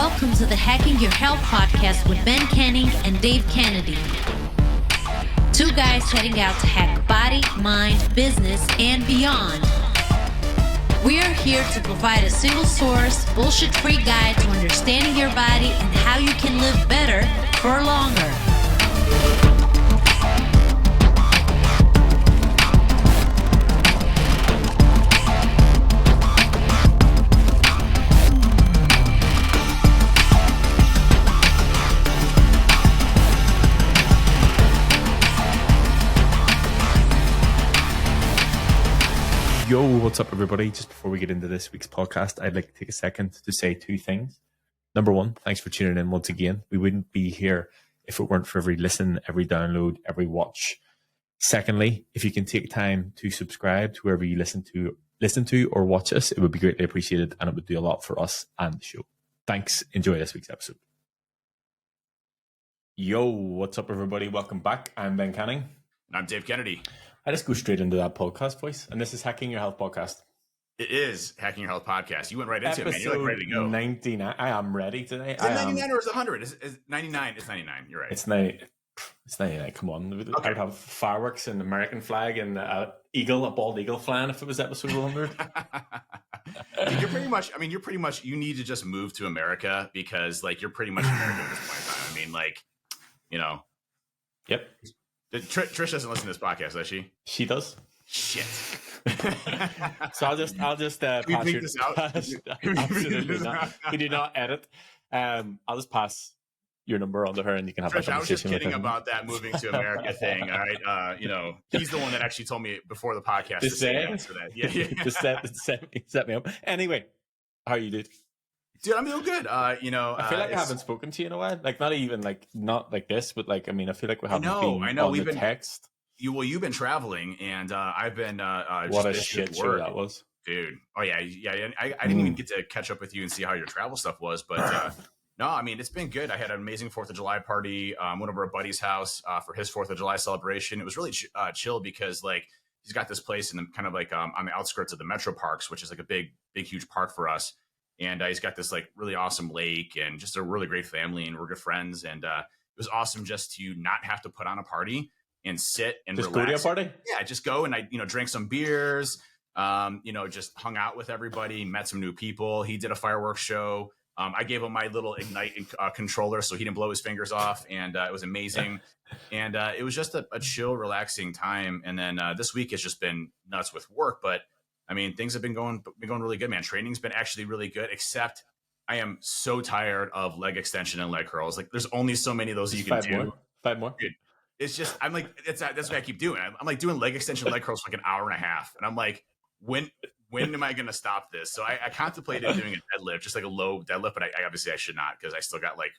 Welcome to the Hacking Your Health podcast with Ben Canning and Dave Kennedy. Two guys heading out to hack body, mind, business, and beyond. We are here to provide a single source, bullshit-free guide to understanding your body and how you can live better for longer. Yo, what's up, everybody? Just before we get into this week's podcast, I'd like to take a second to say two things. Number one, thanks for tuning in once again. We wouldn't be here if it weren't for every listen, every download, every watch. Secondly, if you can take time to subscribe to wherever you listen to or watch us, it would be greatly appreciated, and it would do a lot for us and the show. Thanks. Enjoy this week's episode. Yo, what's up, everybody? Welcome back. I'm Ben Canning. And I'm Dave Kennedy. I just go straight into that podcast voice, and this is Hacking Your Health podcast. It is Hacking Your Health podcast. You went right into it, man. You're like ready to go. 99. I am ready today. Is it 99 or is it 100? Is 99? It's 99. You're right. It's 90. It's 99. Come on. Okay. I would have fireworks and American flag and a bald eagle flying if it was episode 100. You're pretty much, you need to just move to America because, like, you're pretty much American at this point in time. I mean, like, you know. Yep. Trish doesn't listen to this podcast, does she? She does. Shit. So I'll just Can we bleep this out? Absolutely not. We do not edit. I'll just pass your number on to her, and you can have Trish, that conversation. I was just kidding with him. about that moving to America thing. All right, he's the one that actually told me before the podcast to say yes to that. Yeah. to set me up. Anyway, how are you, dude? Dude, I'm doing good. I feel like I haven't spoken to you in a while. Like, not like this, but like, I mean, I feel like we haven't been on the text. You've been traveling, and I've been what a shit show that was, dude. Oh yeah. I didn't even get to catch up with you and see how your travel stuff was, but no, I mean, it's been good. I had an amazing 4th of July party. Went over a buddy's house for his 4th of July celebration. It was really chill because, like, he's got this place in the kind of like on the outskirts of the metro parks, which is like a big, huge park for us. And he's got this like really awesome lake and just a really great family, and we're good friends. And it was awesome just to not have to put on a party and sit and just relax. Go to a party? Yeah, just go and I drank some beers, just hung out with everybody, met some new people. He did a fireworks show. I gave him my little Ignite controller so he didn't blow his fingers off, and it was amazing. And it was just a chill, relaxing time. And then this week has just been nuts with work, but I mean, things have been going really good, man. Training's been actually really good, except I am so tired of leg extension and leg curls. Like, there's only so many of those you can do. 5 more. Dude, it's just, I'm like, that's what I keep doing. I'm like doing leg extension, leg curls for like an hour and a half. And I'm like, when am I going to stop this? So I contemplated doing a deadlift, just like a low deadlift, but I obviously I should not, because I still got like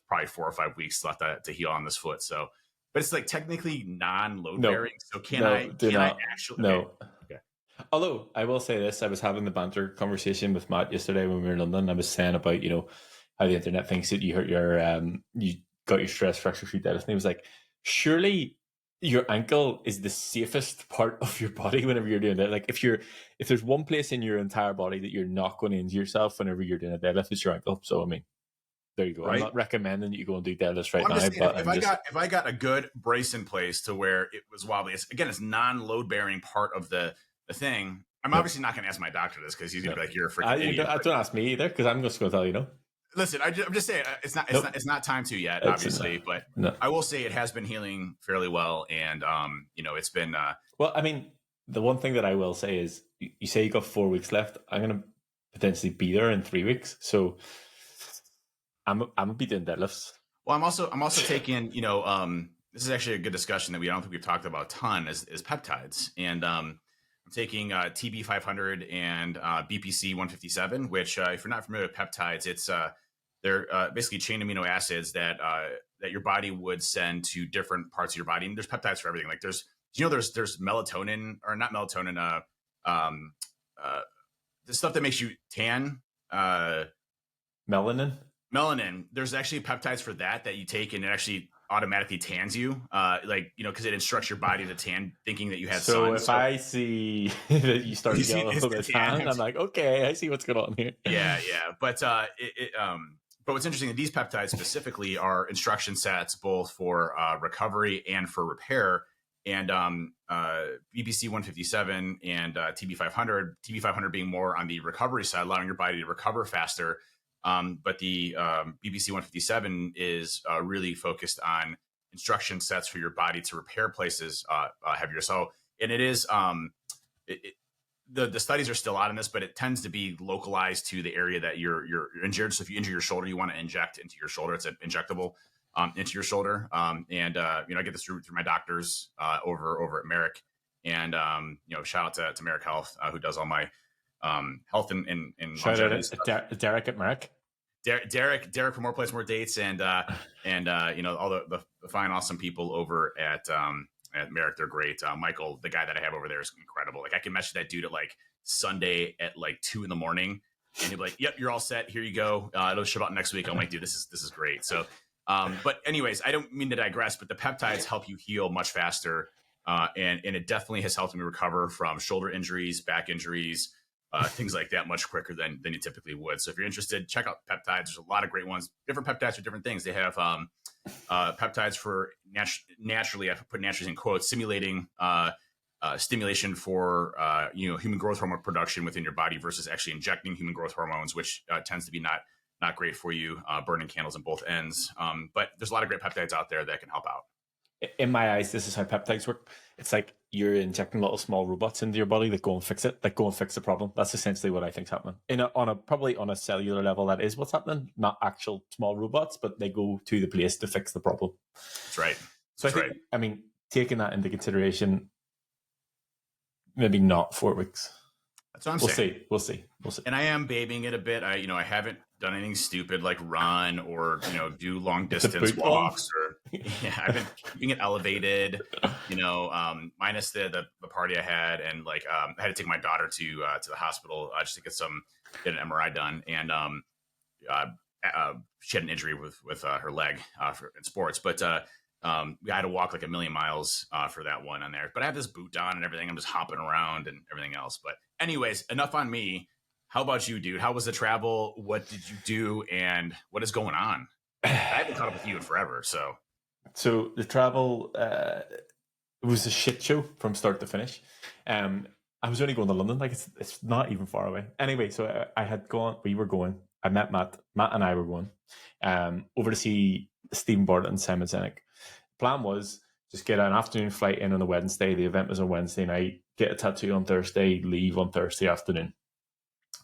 probably 4 or 5 weeks left to heal on this foot. So, but it's like technically non-load bearing. So can I actually? No. Okay. Although I will say this, I was having the banter conversation with Matt yesterday when we were in London. I was saying about, how the internet thinks that you hurt you got your stress fracture-free deadlift. And he was like, surely your ankle is the safest part of your body whenever you're doing that. Like, if there's one place in your entire body that you're not going to injure yourself whenever you're doing a deadlift, it's your ankle. So, I mean, there you go. Right? I'm not recommending that you go and do deadlifts right now. If I got a good brace in place to where it was wobbly, it's non-load bearing part of the thing. I'm obviously not going to ask my doctor this because he's going to be like, "You're a freaking idiot." Don't ask me either, because I'm just going to tell you. Listen, I'm just saying it's not time to yet, obviously, but I will say it has been healing fairly well, and it's been. Well, I mean, the one thing that I will say is, you say you got 4 weeks left. I'm going to potentially be there in 3 weeks, so I'm gonna be doing deadlifts. Well, I'm also taking this is actually a good discussion that I don't think we've talked about a ton is peptides, and I'm taking TB 500 and BPC 157, which if you're not familiar with peptides, it's they're basically chain amino acids that your body would send to different parts of your body. And there's peptides for everything. Like there's melatonin, or not melatonin, the stuff that makes you tan. Melanin. There's actually peptides for that you take, and it actually automatically tans you, because it instructs your body to tan, thinking that you had sun. So if I see that you start getting a little bit tan, I'm like, okay, I see what's going on here. Yeah. But But what's interesting, these peptides specifically are instruction sets both for recovery and for repair. And BBC 157 and TB 500, TB 500 being more on the recovery side, allowing your body to recover faster. But the BBC 157 is really focused on instruction sets for your body to repair places heavier. So, and it is the studies are still out on this, but it tends to be localized to the area that you're injured. So if you injure your shoulder, you want to inject into your shoulder. It's an injectable into your shoulder. I get this through my doctors over at Merrick, and shout out to Merrick Health, who does all my health and shout out to Derek at Merrick. Derek for More Plays More Dates, and all the fine, awesome people over at Merrick. They're great. Michael, the guy that I have over there, is incredible. Like, I can message that dude at like Sunday at like 2 a.m, and he'll be like, "Yep, you're all set. Here you go. It'll ship out next week." I'm like, "Dude, this is great." So, but anyways, I don't mean to digress, but the peptides help you heal much faster, and it definitely has helped me recover from shoulder injuries, back injuries, things like that much quicker than you typically would. So if you're interested, check out peptides. There's a lot of great ones. Different peptides for different things. They have peptides for naturally, I put naturally in quotes, simulating stimulation for human growth hormone production within your body versus actually injecting human growth hormones, which tends to be not great for you, burning candles in both ends. But there's a lot of great peptides out there that can help out. In my eyes, this is how peptides work. It's like you're injecting little small robots into your body that go and fix it, that go and fix the problem. That's essentially what I think's happening. Probably on a cellular level, that is what's happening. Not actual small robots, but they go to the place to fix the problem. That's right. So That's I think, I mean, taking that into consideration, maybe not 4 weeks. That's what I'm saying. We'll see. And I am babying it a bit. I haven't done anything stupid like run or do long distance walks I've been keeping it elevated, minus the party I had, and I had to take my daughter to the hospital just to get an MRI done, and she had an injury with her leg in sports, but I had to walk like 1 million miles for that one on there. But I have this boot on and everything. I'm just hopping around and everything else. But anyways, enough on me. How about you, dude? How was the travel? What did you do? And what is going on? I haven't caught up with you in forever. So the travel, it was a shit show from start to finish. I was only going to London. Like, it's not even far away. Anyway, so we were going. I met Matt. Matt and I were going over to see Stephen Bartlett and Simon Sinek. Plan was just get an afternoon flight in on a Wednesday. The event was on Wednesday night. Get a tattoo on Thursday. Leave on Thursday afternoon.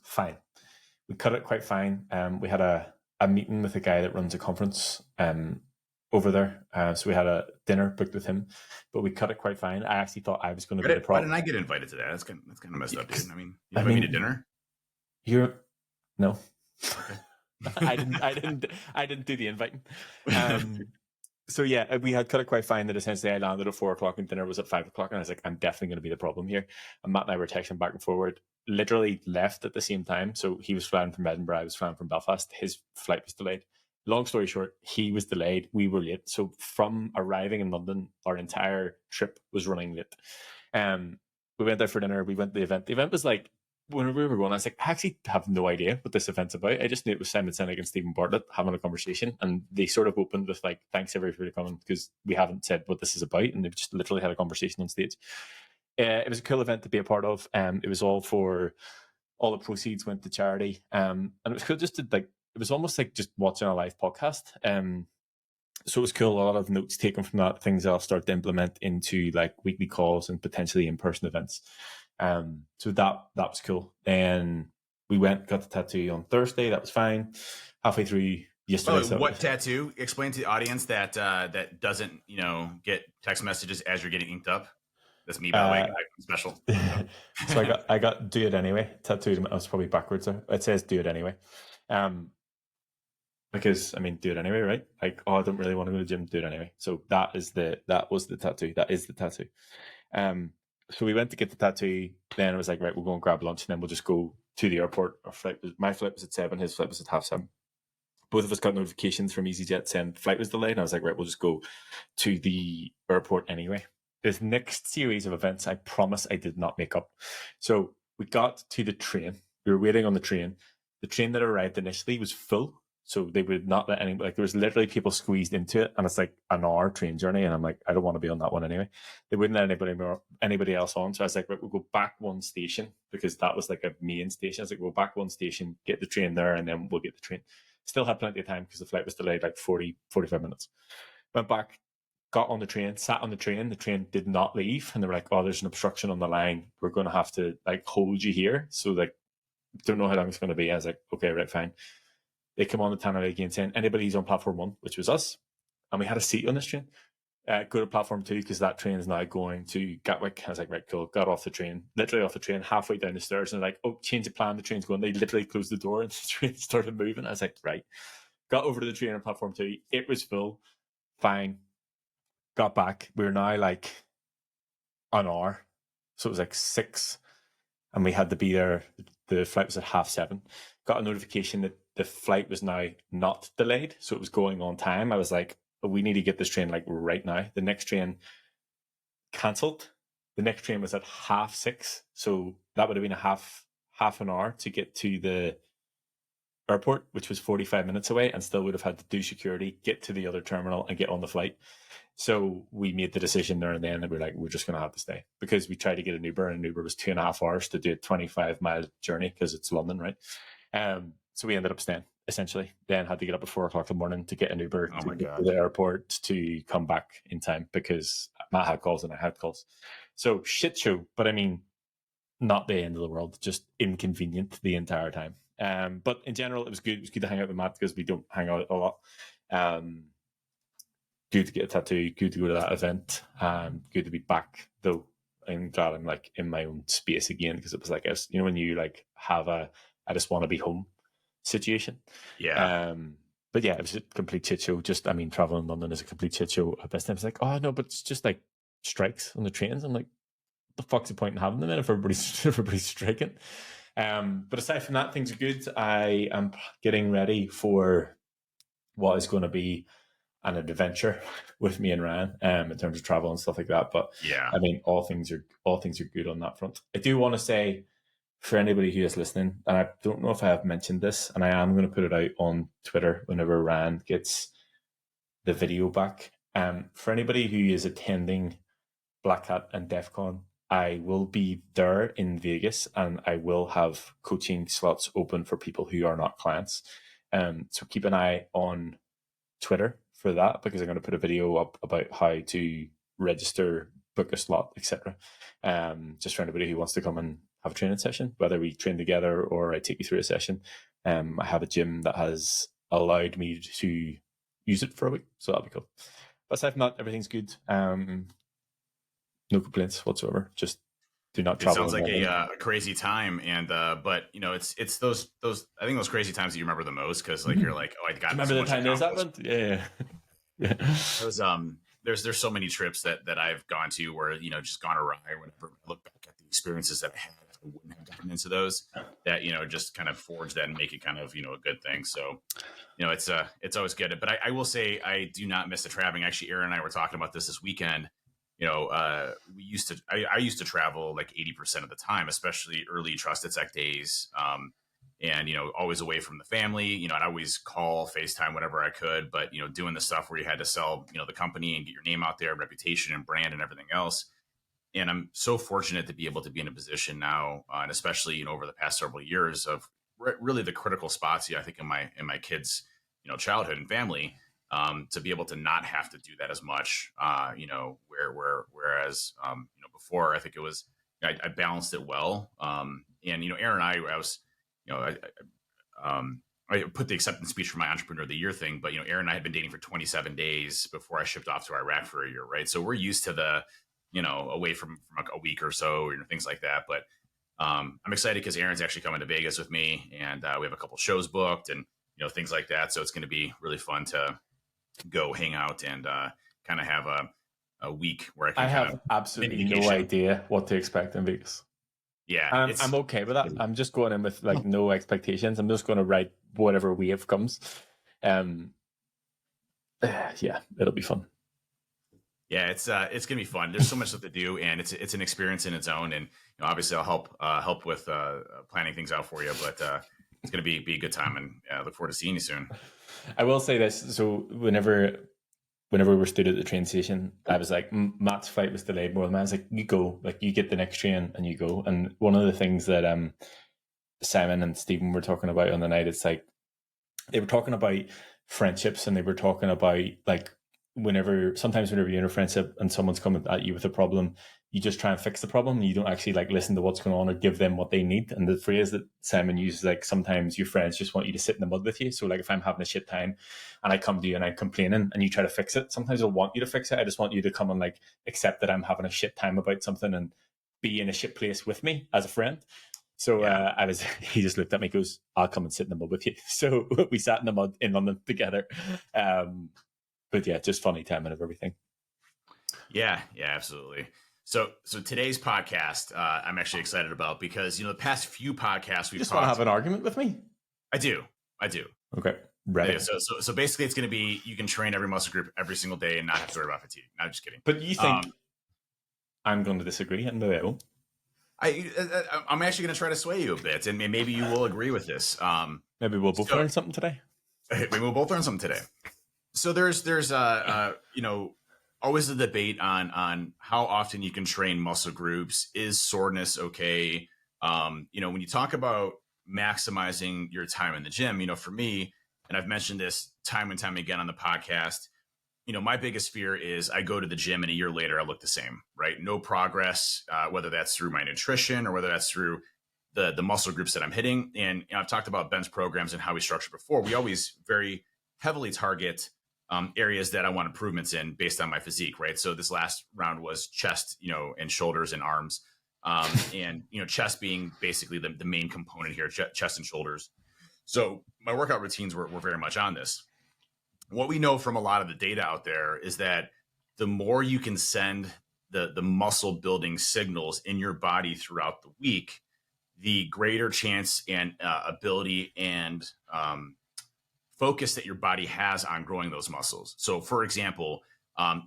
Fine. We cut it quite fine. We had a meeting with a guy that runs a conference over there. So we had a dinner booked with him, but we cut it quite fine. I actually thought I was going to be the problem. Why didn't I get invited to that? That's kind of messed up, dude. I mean, you invite me to dinner? No. Okay. I didn't do the inviting. So yeah, we had cut it quite fine that essentially I landed at 4 o'clock and dinner was at 5 o'clock, and I was like, I'm definitely going to be the problem here. And Matt and I were texting back and forward, literally left at the same time. So he was flying from Edinburgh, I was flying from Belfast. His flight was delayed. Long story short, he was delayed. We were late. So from arriving in London, our entire trip was running late. We went there for dinner. We went to the event. The event was like, when we were going, I was like, I actually have no idea what this event's about. I just knew it was Simon Sinek and Stephen Bartlett having a conversation, and they sort of opened with like, thanks everybody for coming, because we haven't said what this is about, and they've just literally had a conversation on stage. It was a cool event to be a part of. It was all the proceeds went to charity, and it was cool just to it was almost like just watching a live podcast. So it was cool. A lot of notes taken from that, things I'll start to implement into like weekly calls and potentially in-person events. So that was cool. Then we got the tattoo on Thursday. That was fine. Halfway through yesterday. What tattoo? Explain to the audience that doesn't get text messages as you're getting inked up. That's me, by the way. I'm special. So I got do it anyway tattooed. I was probably backwards there. It says do it anyway. Because I mean, do it anyway, right? Like, I don't really want to go to the gym. Do it anyway. So that was the tattoo. That is the tattoo. So we went to get the tattoo. Then it was like, right, we'll go and grab lunch, and then we'll just go to the airport. My flight was at 7. His flight was at 7:30. Both of us got notifications from EasyJet saying the flight was delayed. And I was like, right, we'll just go to the airport anyway. This next series of events, I promise I did not make up. So we got to the train. We were waiting on the train. The train that arrived initially was full. So they would not let anybody, like there was literally people squeezed into it, and it's like an hour train journey, and I'm like, I don't want to be on that one anyway. They wouldn't let anybody else on. So I was like, right, we'll go back one station, because that was like a main station. I was like, we'll go back one station, get the train there, and then we'll get the train. Still had plenty of time because the flight was delayed like 45 minutes. Went back, got on the train, sat on the train did not leave, and they were like, oh, there's an obstruction on the line, we're going to have to like hold you here, so like don't know how long it's going to be. I was like, okay, right, fine. They come on the tannoy again saying, anybody who's on platform 1, which was us, and we had a seat on this train, go to platform 2, because that train is now going to Gatwick. I was like, right, cool. Got off the train, literally off the train, halfway down the stairs, and they're like, oh, change of plan, the train's going. They literally closed the door and the train started moving. I was like, right. Got over to the train on platform 2. It was full. Fine. Got back. We were now like an hour. So it was like 6, and we had to be there. The flight was at 7:30. Got a notification that the flight was now not delayed, so it was going on time. I was like, oh, we need to get this train like right now. The next train cancelled. The next train was at 6:30, so that would have been a half an hour to get to the airport, which was 45 minutes away, and still would have had to do security, get to the other terminal, and get on the flight. So we made the decision there and then that we're like, we're just going to have to stay, because we tried to get an Uber, and an Uber was 2.5 hours to do a 25-mile journey, because it's London, right? So we ended up staying, essentially. Then had to get up at 4 o'clock in the morning to get an Uber to get to the airport to come back in time, because Matt had calls and I had calls. So shit show, but I mean, not the end of the world, just inconvenient the entire time. But in general, it was good. It was good to hang out with Matt, because we don't hang out a lot. Good to get a tattoo, good to go to that event, good to be back though. I'm glad I'm like in my own space again, because it was like, you know, when you like have a I just want to be home situation. Yeah. But yeah, it was a complete shit show. Just, I mean, traveling in London is a complete shit show at best. I was like, oh no, but it's just like strikes on the trains. I'm like, what the fuck's the point in having them then if everybody's striking? But aside from that, things are good. I am getting ready for what is going to be an adventure with me and Ryan, in terms of travel and stuff like that. But yeah, I mean, all things are good on that front. I do want to say, for anybody who is listening, and I don't know if I have mentioned this, and I am going to put it out on Twitter whenever Ryan gets the video back. For anybody who is attending Black Hat and DEF CON, I will be there in Vegas, and I will have coaching slots open for people who are not clients. So keep an eye on Twitter for that, because I'm going to put a video up about how to register, book a slot, etc. Just for anybody who wants to come and have a training session, whether we train together or I take you through a session. I have a gym that has allowed me to use it for a week, so that'll be cool. But aside from that, everything's good. No complaints whatsoever. Just do not travel. It sounds like a crazy time, and but you know, it's those I think those crazy times that you remember the most, because like you're like, oh, I got remember the time this happened. Yeah. It was there's so many trips that I've gone to where, you know, just gone awry. Whenever I look back at the experiences that I had, I wouldn't have gotten into those, that, you know, just kind of forge that and make it kind of, you know, a good thing. So, you know, it's always good. But I will say, I do not miss the traveling. Actually, Aaron and I were talking about this weekend. You know, I used to travel like 80% of the time, especially early Trusted Tech days. And, you know, always away from the family. You know, I'd always call, FaceTime whenever I could. But, you know, doing the stuff where you had to sell, you know, the company and get your name out there, reputation and brand and everything else. And I'm so fortunate to be able to be in a position now, and especially, you know, over the past several years of really the critical spots, I think in my kids', you know, childhood and family, to be able to not have to do that as much, you know, whereas, you know, before, I think it was, I balanced it well. And, you know, Aaron and I was, you know, I put the acceptance speech for my Entrepreneur of the Year thing, but, you know, Aaron and I had been dating for 27 days before I shipped off to Iraq for a year. Right. So we're used to the, you know, away from like a week or so, or things like that. But I'm excited because Aaron's actually coming to Vegas with me, and we have a couple shows booked and, you know, things like that. So it's going to be really fun to go hang out and kind of have a week where I have absolutely no idea what to expect in Vegas. Yeah, I'm okay with that. I'm just going in with like no expectations. I'm just going to write whatever wave comes. Yeah, it'll be fun. Yeah, it's gonna be fun. There's so much stuff to do, and it's an experience in its own. And, you know, obviously, I'll help with planning things out for you. But it's going to be a good time, and I look forward to seeing you soon. I will say this. So whenever we were stood at the train station, I was like, Matt's flight was delayed more than mine. I was like, you go, like you get the next train and you go. And one of the things that Simon and Stephen were talking about on the night, it's like they were talking about friendships, and they were talking about like sometimes whenever you're in a friendship and someone's coming at you with a problem, you just try and fix the problem. You don't actually like listen to what's going on or give them what they need. And the phrase that Simon uses, like sometimes your friends just want you to sit in the mud with you. So like if I'm having a shit time and I come to you and I'm complaining and you try to fix it, sometimes I don't want you to fix it. I just want you to come and like accept that I'm having a shit time about something and be in a shit place with me as a friend. So he just looked at me and goes, I'll come and sit in the mud with you. So we sat in the mud in London together. But yeah, just funny timing of everything. Yeah, absolutely. So today's podcast, I'm actually excited about because, the past few podcasts we've just want to have an argument with me? I do. Okay. Right. Yeah, so basically it's going to be, you can train every muscle group every single day and not have to worry about fatigue. No, I'm just kidding. But you think I'm going to disagree? And maybe I won't. I'm actually going to try to sway you a bit, and maybe you will agree with this. Maybe we'll both learn something today. Maybe we'll both learn something today. So there's always a debate on how often you can train muscle groups. Is soreness okay? When you talk about maximizing your time in the gym, for me, and I've mentioned this time and time again on the podcast, my biggest fear is I go to the gym and a year later I look the same, right? No progress, whether that's through my nutrition or whether that's through the muscle groups that I'm hitting. And I've talked about bench programs and how we structure before. We always very heavily target areas that I want improvements in based on my physique, right? So this last round was chest, and shoulders and arms, and chest being basically the main component here, chest and shoulders. So my workout routines were very much on this. What we know from a lot of the data out there is that the more you can send the muscle building signals in your body throughout the week, the greater chance and ability and focus that your body has on growing those muscles. So for example,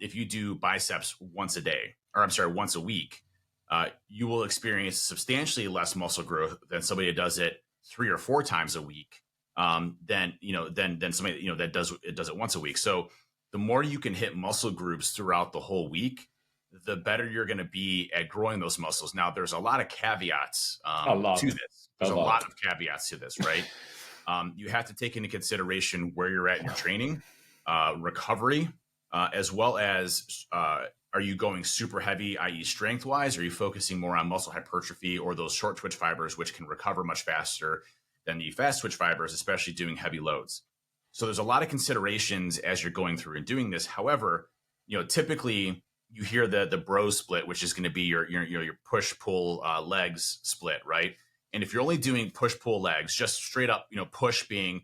if you do biceps once a week, you will experience substantially less muscle growth than somebody that does it 3 or 4 times a week. Than somebody, that does it once a week. So the more you can hit muscle groups throughout the whole week, the better you're going to be at growing those muscles. Now there's a lot of caveats to this. There's a lot of caveats to this, right? You have to take into consideration where you're at in your training, recovery, as well as, are you going super heavy, i.e. strength wise? Are you focusing more on muscle hypertrophy or those short twitch fibers, which can recover much faster than the fast twitch fibers, especially doing heavy loads? So there's a lot of considerations as you're going through and doing this. However, typically you hear the bro split, which is going to be your push pull legs split, right? And if you're only doing push pull legs, just straight up, push being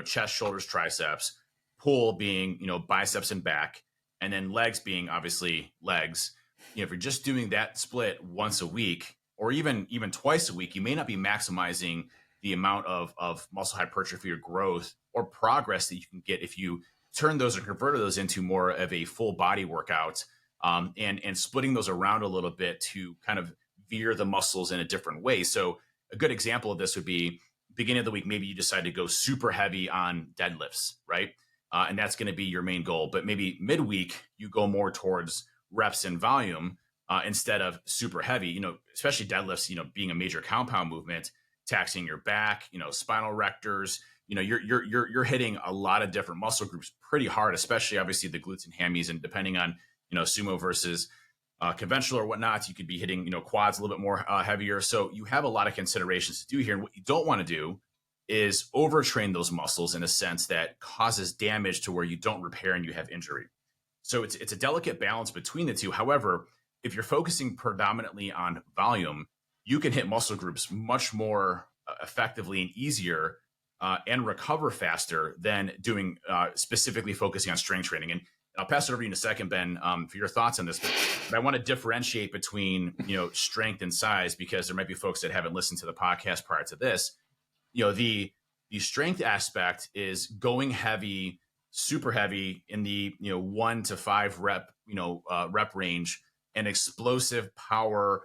chest, shoulders, triceps, pull being biceps and back, and then legs being obviously legs. If you're just doing that split once a week or even twice a week, you may not be maximizing the amount of muscle hypertrophy or growth or progress that you can get if you turn those or converted those into more of a full body workout, and splitting those around a little bit to kind of veer the muscles in a different way. So a good example of this would be beginning of the week, maybe you decide to go super heavy on deadlifts, right? And that's going to be your main goal. But maybe midweek, you go more towards reps and volume instead of super heavy, especially deadlifts, being a major compound movement, taxing your back, spinal rectors, you're hitting a lot of different muscle groups pretty hard, especially obviously the glutes and hammies. And depending on, sumo versus conventional or whatnot, you could be hitting, quads a little bit more heavier. So you have a lot of considerations to do here. And what you don't want to do is overtrain those muscles in a sense that causes damage to where you don't repair and you have injury. So it's a delicate balance between the two. However, if you're focusing predominantly on volume, you can hit muscle groups much more effectively and easier and recover faster than doing specifically focusing on strength training. And I'll pass it over to you in a second, Ben, for your thoughts on this. But I want to differentiate between strength and size, because there might be folks that haven't listened to the podcast prior to this. The strength aspect is going heavy, super heavy in the 1 to 5 rep rep range, and explosive power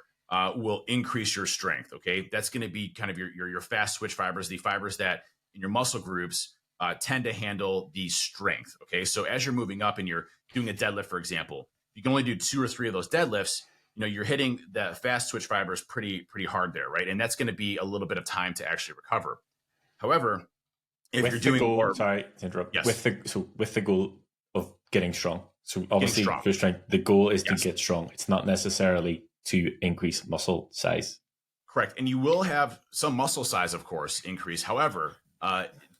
will increase your strength. Okay, that's going to be kind of your fast twitch fibers, the fibers that in your muscle groups tend to handle the strength. Okay, so as you're moving up and you're doing a deadlift, for example, you can only do 2 or 3 of those deadlifts. You're hitting the fast twitch fibers pretty hard there, right? And that's going to be a little bit of time to actually recover. However, if with you're the doing goal, more, sorry to interrupt. Yes. With the goal of getting strong. So obviously, strong. for strength, the goal is Yes. to get strong. It's not necessarily to increase muscle size. Correct. And you will have some muscle size, of course, increase. However,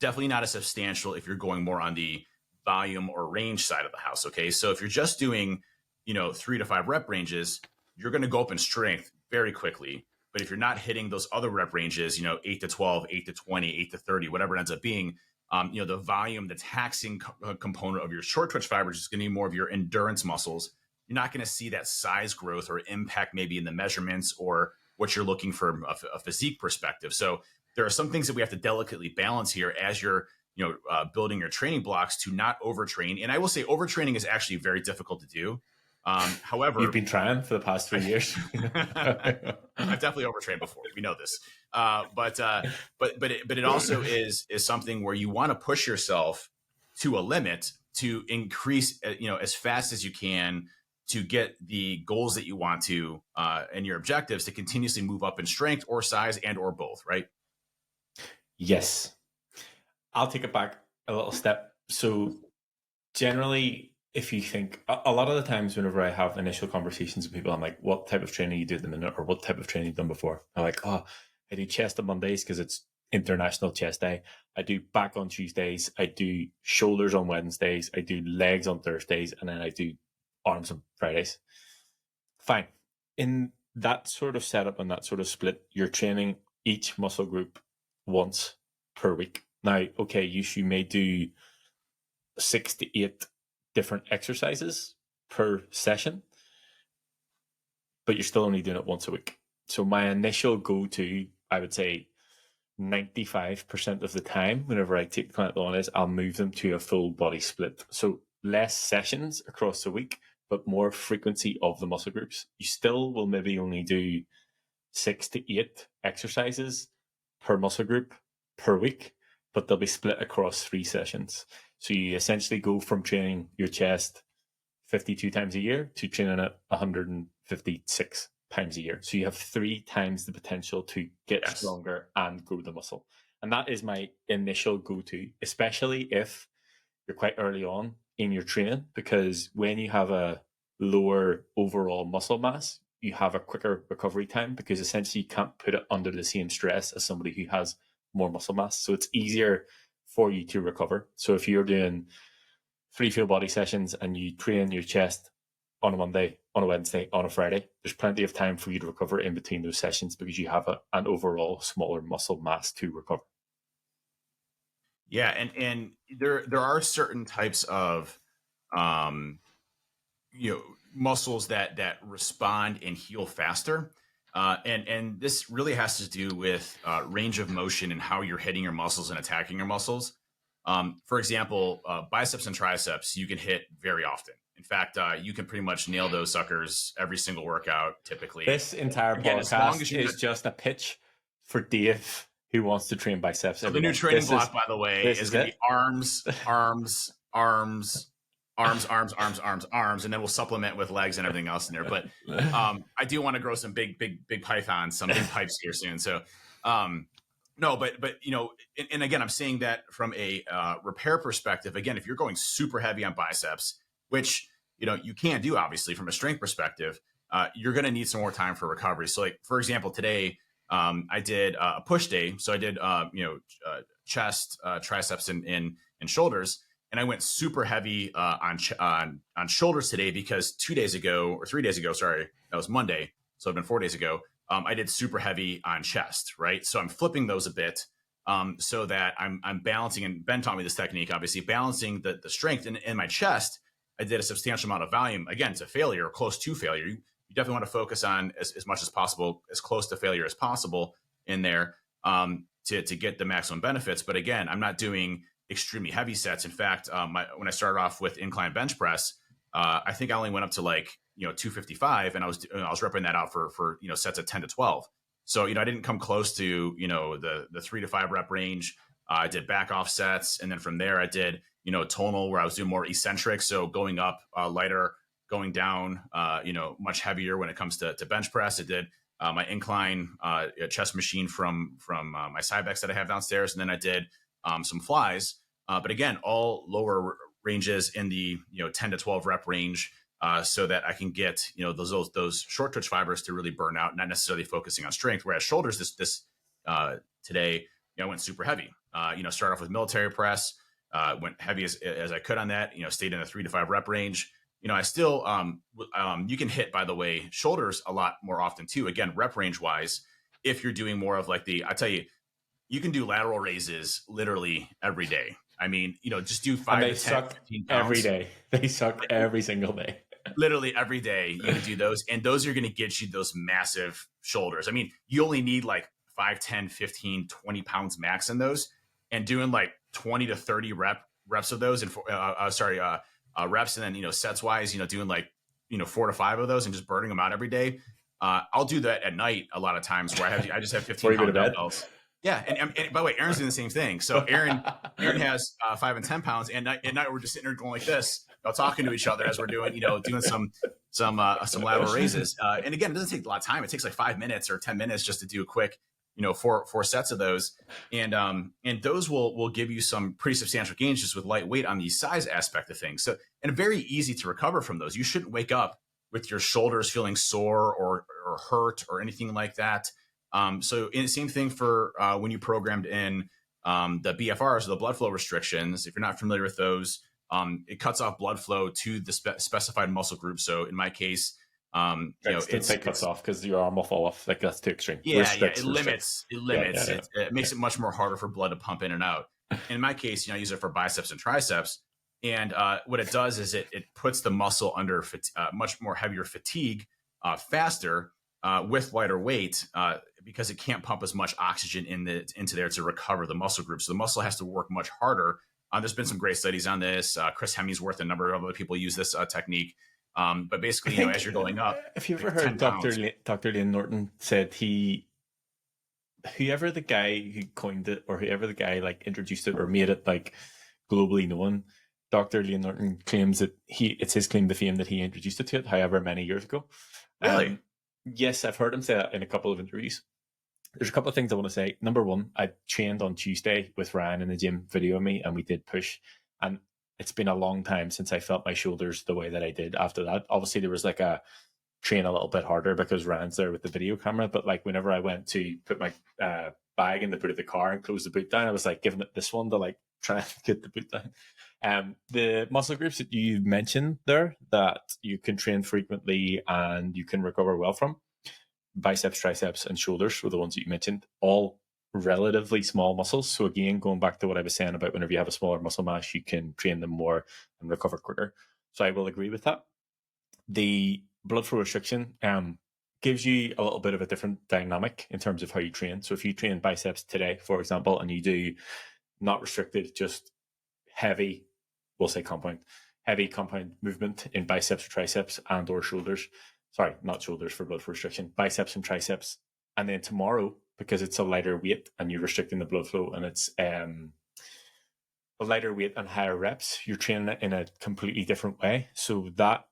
definitely not as substantial if you're going more on the volume or range side of the house. Okay. So if you're just doing, 3 to 5 rep ranges, you're going to go up in strength very quickly. But if you're not hitting those other rep ranges, 8 to 12, 8 to 20, 8 to 30, whatever it ends up being, the volume, the taxing component of your short twitch fibers is going to be more of your endurance muscles. You're not going to see that size growth or impact maybe in the measurements or what you're looking for a physique perspective. So there are some things that we have to delicately balance here as you're building your training blocks to not overtrain. And I will say overtraining is actually very difficult to do. However, you've been trying for the past 3 years. I've definitely overtrained before. We know this, but it also is something where you want to push yourself to a limit to increase, as fast as you can to get the goals that you want to and your objectives to continuously move up in strength or size and or both, right? Yes, I'll take it back a little step. So generally, if you think a lot of the times whenever I have initial conversations with people, I'm like, what type of training you do at the minute, or what type of training you've done before? I'm like, I do chest on Mondays because it's International Chest Day. I do back on Tuesdays. I do shoulders on Wednesdays. I do legs on Thursdays. And then I do arms on Fridays. Fine. In that sort of setup and that sort of split, you're training each muscle group once per week. Now, okay, you may do 6 to 8 different exercises per session, but you're still only doing it once a week. So my initial go-to, I would say 95% of the time, whenever I take the client on is I'll move them to a full body split. So less sessions across the week, but more frequency of the muscle groups. You still will maybe only do 6 to 8 exercises per muscle group per week, but they'll be split across 3 sessions. So you essentially go from training your chest 52 times a year to training it 156 times a year. So you have 3 times the potential to get stronger and grow the muscle. And that is my initial go-to, especially if you're quite early on in your training, because when you have a lower overall muscle mass, you have a quicker recovery time because essentially you can't put it under the same stress as somebody who has more muscle mass. So it's easier for you to recover. So if you're doing 3 full body sessions and you train your chest on a Monday, on a Wednesday, on a Friday, there's plenty of time for you to recover in between those sessions because you have an overall smaller muscle mass to recover. Yeah, and there are certain types of muscles that respond and heal faster. And this really has to do with range of motion and how you're hitting your muscles and attacking your muscles. For example, biceps and triceps, you can hit very often. In fact, you can pretty much nail those suckers every single workout, typically. This entire podcast is just a pitch for Dave, who wants to train biceps. So the new training block, by the way, is going to be arms, and then we'll supplement with legs and everything else in there. But I do want to grow some big pythons, some big pipes here soon. So no, but and again, I'm saying that from a repair perspective. Again, if you're going super heavy on biceps, which you can't do obviously from a strength perspective, you're going to need some more time for recovery. So like for example, today I did a push day, so I did chest, triceps, and shoulders. And I went super heavy on shoulders today because 3 days ago, sorry, that was Monday. So it's been 4 days ago. I did super heavy on chest, right? So I'm flipping those a bit so that I'm balancing, and Ben taught me this technique, obviously, balancing the strength. And in my chest, I did a substantial amount of volume, again, to failure or close to failure. You definitely want to focus on as much as possible, as close to failure as possible in there to get the maximum benefits. But again, I'm not doing extremely heavy sets. In fact, when I started off with incline bench press, I think I only went up to like 255, and I was repping that out for sets of 10 to 12. So I didn't come close to the 3 to 5 rep range. I did back off sets, and then from there I did tonal, where I was doing more eccentric, so going up lighter, going down much heavier when it comes to bench press. I did my incline chest machine from my Cybex that I have downstairs, and then I did some flies. But again, all lower ranges in the 10 to 12 rep range, so that I can get those short twitch fibers to really burn out, not necessarily focusing on strength. Whereas shoulders, this today, I went super heavy. Started off with military press, went heavy as I could on that. Stayed in the 3 to 5 rep range. I still you can hit, by the way, shoulders a lot more often too. Again, rep range wise, if you're doing more of like I tell you, you can do lateral raises literally every day. I mean, just do 5 to 10, 15 pounds. Every day. They suck every single day. Literally every day you can do those. And those are going to get you those massive shoulders. I mean, you only need like 5, 10, 15, 20 pounds max in those. And doing like 20 to 30 reps of those, and reps. And then, sets wise, doing like, 4 to 5 of those and just burning them out every day. I'll do that at night a lot of times, where I just have 15 pound dumbbells. Yeah. And by the way, Aaron's doing the same thing. So Aaron has 5 and 10 pounds, and at night we're just sitting there going like this, talking to each other as we're doing, doing some lateral raises. And again, it doesn't take a lot of time. It takes like 5 minutes or 10 minutes just to do a quick, 4 sets of those. And those will give you some pretty substantial gains just with lightweight on the size aspect of things. So, and very easy to recover from those. You shouldn't wake up with your shoulders feeling sore or hurt or anything like that. So same thing for when you programmed in the BFRs, the blood flow restrictions. If you're not familiar with those, it cuts off blood flow to the specified muscle group. So in my case, it cuts off because your arm will fall off. Like, that's too extreme. It limits. It makes it much more harder for blood to pump in and out. In my case, I use it for biceps and triceps. And what it does is it puts the muscle under much more heavier fatigue faster with lighter weight, because it can't pump as much oxygen into there to recover the muscle group. So the muscle has to work much harder. There's been some great studies on this. Chris Hemmingsworth, a number of other people use this technique. But basically, as you're going up, if you ever heard Dr. Lane Norton said whoever the guy who coined it, or whoever the guy like introduced it or made it like globally known, Dr. Lane Norton claims that it's his claim to fame that he introduced it to it, however many years ago. Really? Yes, I've heard him say that in a couple of interviews. There's a couple of things I want to say. Number one, I trained on Tuesday with Ryan in the gym, videoing me, and we did push. And it's been a long time since I felt my shoulders the way that I did after that. Obviously, there was like a train a little bit harder because Ryan's there with the video camera. But like whenever I went to put my bag in the boot of the car and close the boot down, I was like giving it this one to like try and get the boot down. The muscle groups that you mentioned there that you can train frequently and you can recover well from, biceps, triceps, and shoulders were the ones that you mentioned, all relatively small muscles. So again, going back to what I was saying about whenever you have a smaller muscle mass, you can train them more and recover quicker. So I will agree with that. The blood flow restriction gives you a little bit of a different dynamic in terms of how you train. So if you train biceps today, for example, and you do not restricted, just heavy, we'll say heavy compound movement in biceps or triceps and or shoulders. Sorry, not shoulders for blood flow restriction, biceps and triceps. And then tomorrow, because it's a lighter weight and you're restricting the blood flow and it's a lighter weight and higher reps, you're training it in a completely different way. So that,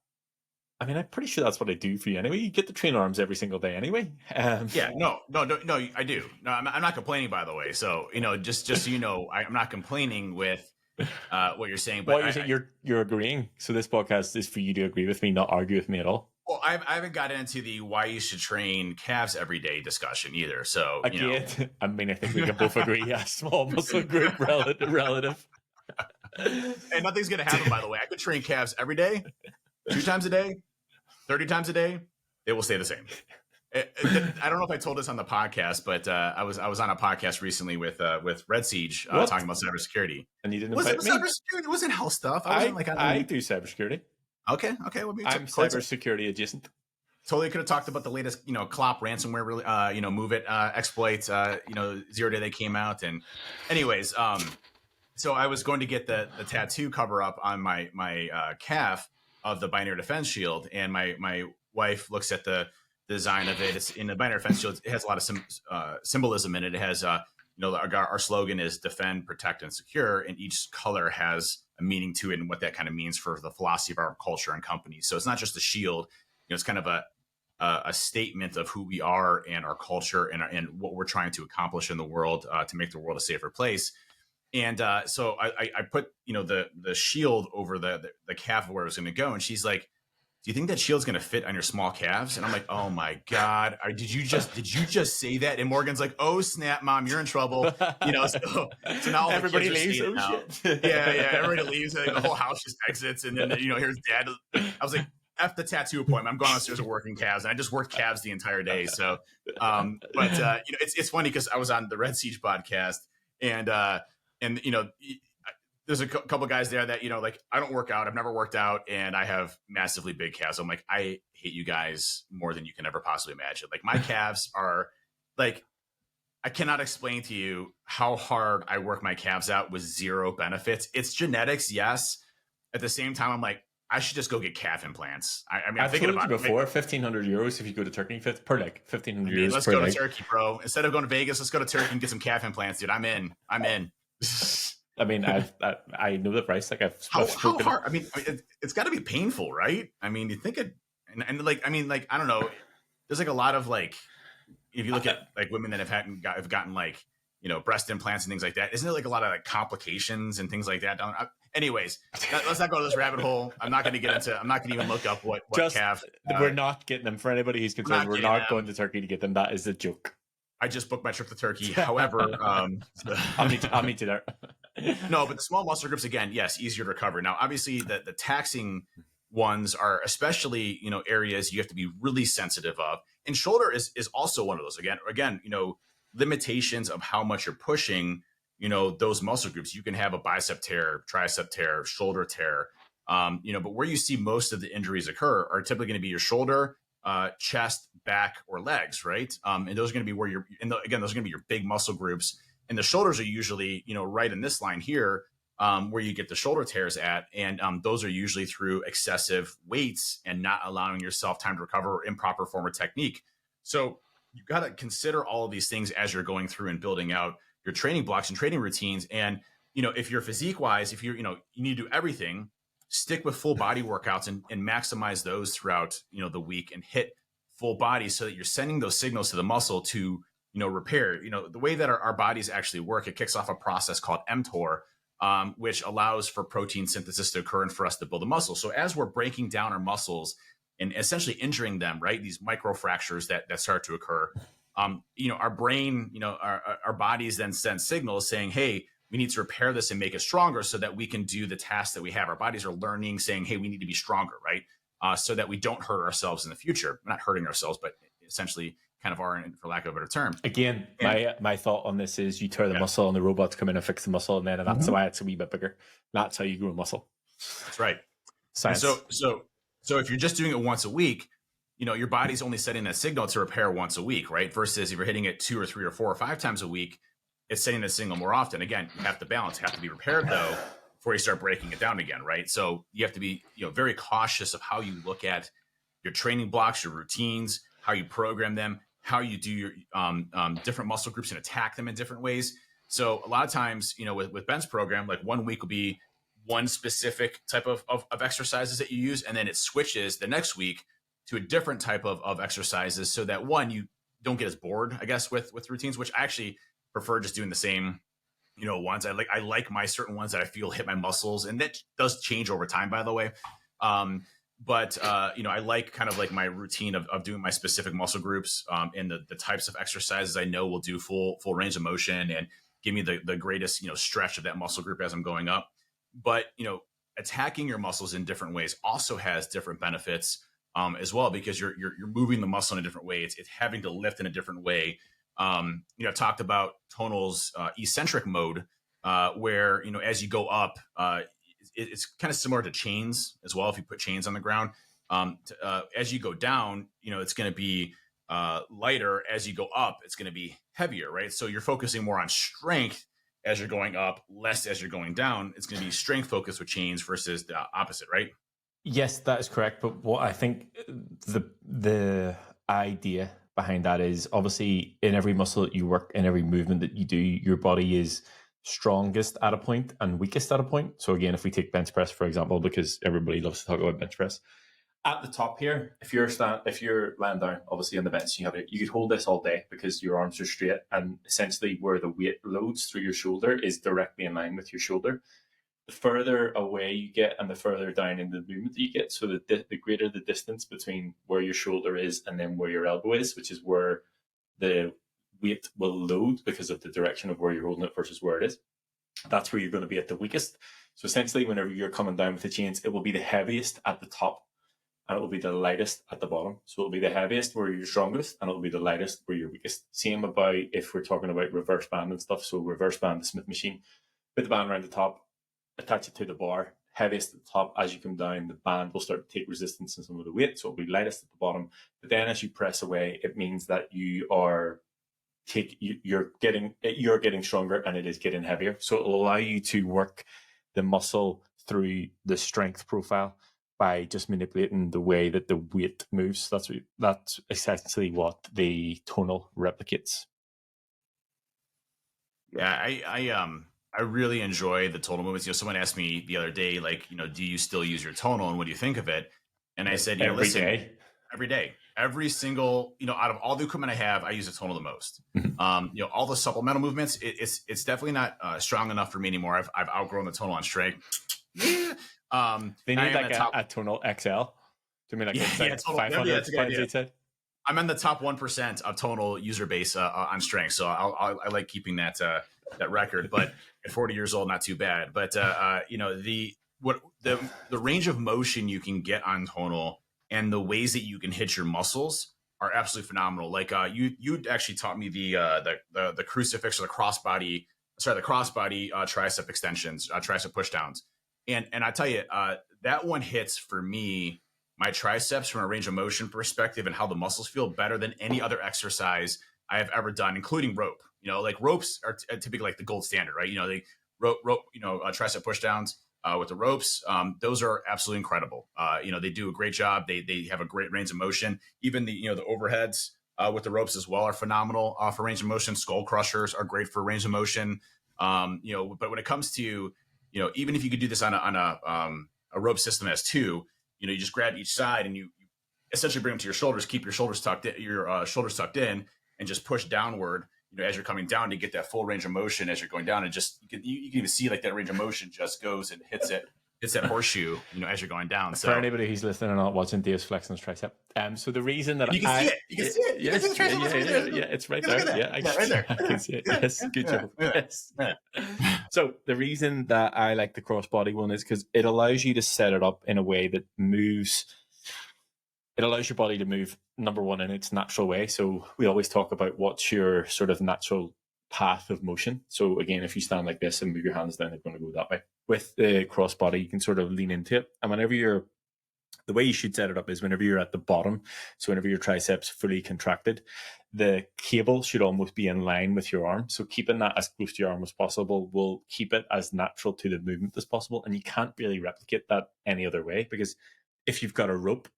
I mean, I'm pretty sure that's what I do for you anyway. You get to train arms every single day anyway. No, I do. No, I'm not complaining, by the way. So, just so you know, I'm not complaining with what you're saying. But you're agreeing. So this podcast is for you to agree with me, not argue with me at all. Well, I haven't gotten into the why you should train calves every day discussion either. So again, I mean, I think we can both agree. Yeah, small muscle group relative. And nothing's gonna happen. By the way, I could train calves every day, 2 times a day, 30 times a day. They will stay the same. I don't know if I told this on the podcast, but I was on a podcast recently with Red Siege talking about cybersecurity. And you didn't invite me? Cybersecurity? It wasn't health stuff. I do cybersecurity. Okay. Well, I'm cybersecurity adjacent. Totally could have talked about the latest, Clop ransomware, Move It exploits, 0 day they came out. And anyways, so I was going to get the tattoo cover up on my calf. of the binary defense shield, and my wife looks at the design of it. It's in the binary defense shield. It has a lot of symbolism in it. It has our slogan is defend, protect, and secure, and each color has a meaning to it and what that kind of means for the philosophy of our culture and company. So it's not just a shield. It's kind of a statement of who we are and our culture and what we're trying to accomplish in the world to make the world a safer place. And so I put the shield over the calf of where it was going to go, and she's like, "Do you think that shield's going to fit on your small calves?" And I'm like, "Oh my God, did you just say that?" And Morgan's like, "Oh snap, Mom, you're in trouble." So now all everybody the kids leaves. are Oh, shit. yeah, everybody leaves. Like, the whole house just exits, and then here's Dad. I was like, F the tattoo appointment. I'm going downstairs and working calves, and I just worked calves the entire day. So, it's funny because I was on the Red Siege podcast, and there's a couple guys there that like, I don't work out. I've never worked out, and I have massively big calves. I'm like, I hate you guys more than you can ever possibly imagine. Like, my calves are like, I cannot explain to you how hard I work my calves out with zero benefits. It's genetics, yes. At the same time, I'm like, I should just go get calf implants. I mean, I'm thinking about it before. 1,500 euros if you go to Turkey per leg. 1,500 euros. Let's go to Turkey, bro. Instead of going to Vegas, let's go to Turkey and get some calf implants, dude. I'm in. I mean, I know the price. Like, how hard? I mean, it's got to be painful, right? I mean, you think it, and like, I mean, like, I don't know. There's like a lot of like, if you look at like women that have gotten like breast implants and things like that, isn't there like a lot of like complications and things like that? Anyways, let's not go to this rabbit hole. I'm not going to get into. I'm not going to even look up what calf. We're not getting them. For anybody who's concerned, we're not going to Turkey to get them. That is a joke. I just booked my trip to Turkey. However, I'll meet you there. No, but the small muscle groups, again, yes, easier to recover. Now, obviously, the taxing ones are especially areas you have to be really sensitive of, and shoulder is also one of those. Again, limitations of how much you're pushing. Those muscle groups. You can have a bicep tear, tricep tear, shoulder tear. But where you see most of the injuries occur are typically going to be your shoulder, chest, back, or legs, right? And those are going to be where those are going to be your big muscle groups. And the shoulders are usually, right in this line here, where you get the shoulder tears at. And those are usually through excessive weights and not allowing yourself time to recover or improper form or technique. So you got to consider all of these things as you're going through and building out your training blocks and training routines. And, if you're physique wise, if you're, you need to do everything, stick with full body workouts and maximize those throughout, the week, and hit full body so that you're sending those signals to the muscle to, repair. The way that our bodies actually work, it kicks off a process called mTOR, which allows for protein synthesis to occur and for us to build a muscle. So as we're breaking down our muscles and essentially injuring them, right, these micro fractures that start to occur, our brain, our bodies then send signals saying, hey, we need to repair this and make it stronger so that we can do the tasks that we have. Our bodies are learning, saying, hey, we need to be stronger, right? So that we don't hurt ourselves in the future. We're not hurting ourselves, but essentially kind of are, for lack of a better term. Again, my thought on this is you tear the muscle and the robots come in and fix the muscle, and then that's why it's a wee bit bigger. That's how you grow muscle. That's right. Science. So if you're just doing it once a week, your body's only setting that signal to repair once a week, right? Versus if you're hitting it 2 or 3 or 4 or 5 times a week, it's setting that signal more often. Again, you have to balance, have to be repaired though, before you start breaking it down again, right? So you have to be, very cautious of how you look at your training blocks, your routines, how you program them, how you do your different muscle groups and attack them in different ways. So a lot of times, with Ben's program, like 1 week will be one specific type of exercises that you use, and then it switches the next week to a different type of exercises, so that you don't get as bored, I guess, with routines, which I actually prefer just doing the same, ones. I like my certain ones that I feel hit my muscles, and that does change over time, by the way. But I like kind of like my routine of doing my specific muscle groups, and the types of exercises I know will do full range of motion and give me the greatest, stretch of that muscle group as I'm going up. But, attacking your muscles in different ways also has different benefits as well, because you're moving the muscle in a different way. It's having to lift in a different way. I talked about Tonal's eccentric mode, where, as you go up, it's kind of similar to chains as well. If you put chains on the ground, as you go down, it's going to be lighter. As you go up, it's going to be heavier, right? So you're focusing more on strength as you're going up, less as you're going down. It's going to be strength focused with chains versus the opposite, right? Yes, that is correct. But what I think the idea behind that is obviously in every muscle that you work, in every movement that you do, your body is strongest at a point and weakest at a point. So again, if we take bench press for example, because everybody loves to talk about bench press, at the top here, if you're lying down, obviously on the bench, you could hold this all day because your arms are straight, and essentially where the weight loads through your shoulder is directly in line with your shoulder. The further away you get and the further down in the movement that you get, so the greater the distance between where your shoulder is and then where your elbow is, which is where the weight will load because of the direction of where you're holding it versus where it is. That's where you're going to be at the weakest. So essentially, whenever you're coming down with the chains, it will be the heaviest at the top and it will be the lightest at the bottom. So it'll be the heaviest where you're strongest and it'll be the lightest where you're weakest. Same about if we're talking about reverse band and stuff. So reverse band, the Smith machine, put the band around the top, attach it to the bar, heaviest at the top. As you come down, the band will start to take resistance and some of the weight, so it'll be lightest at the bottom. But then as you press away, it means that you're getting stronger and it is getting heavier. So it'll allow you to work the muscle through the strength profile by just manipulating the way that the weight moves. That's essentially what the tonal replicates. Yeah, I really enjoy the tonal movements. Someone asked me the other day, like, do you still use your tonal and what do you think of it? And I said, listen, every day, every single, out of all the equipment I have, I use a tonal the most. All the supplemental movements, it's definitely not strong enough for me anymore. I've outgrown the tonal on strength. They need like a tonal XL. To me, like 500. I'm in the top 1% of tonal user base on strength, so I like keeping that record. But at 40 years old, not too bad. But the range of motion you can get on tonal and the ways that you can hit your muscles are absolutely phenomenal. Like you actually taught me the crucifix or the crossbody tricep extensions, tricep pushdowns, and I tell you that one hits for me my triceps from a range of motion perspective and how the muscles feel better than any other exercise I have ever done, including rope. Like ropes are typically like the gold standard, right? They rope, tricep pushdowns with the ropes. Those are absolutely incredible. They do a great job. They have a great range of motion. Even the overheads with the ropes as well are phenomenal for range of motion. Skull crushers are great for range of motion. But when it comes to, even if you could do this on a rope system as two, you just grab each side and you essentially bring them to your shoulders, keep your shoulders tucked in, and just push downward, as you're coming down to get that full range of motion as you're going down. And just you can even see like that range of motion just goes and hits that horseshoe, as you're going down. So for anybody who's listening and not watching, Dave's flexing his tricep. So the reason that you can see it, yes, it's right there. Yeah, right there. I can see it. Yes, good job. Yes. So the reason that I like the crossbody one is because it allows you to set it up in a way that moves. It allows your body to move, number one, in its natural way. So we always talk about what's your sort of natural path of motion. So again, if you stand like this and move your hands down, they're going to go that way. With the crossbody, you can sort of lean into it. And the way you should set it up is whenever you're at the bottom, so whenever your triceps fully contracted, the cable should almost be in line with your arm. So keeping that as close to your arm as possible will keep it as natural to the movement as possible. And you can't really replicate that any other way, because if you've got a rope,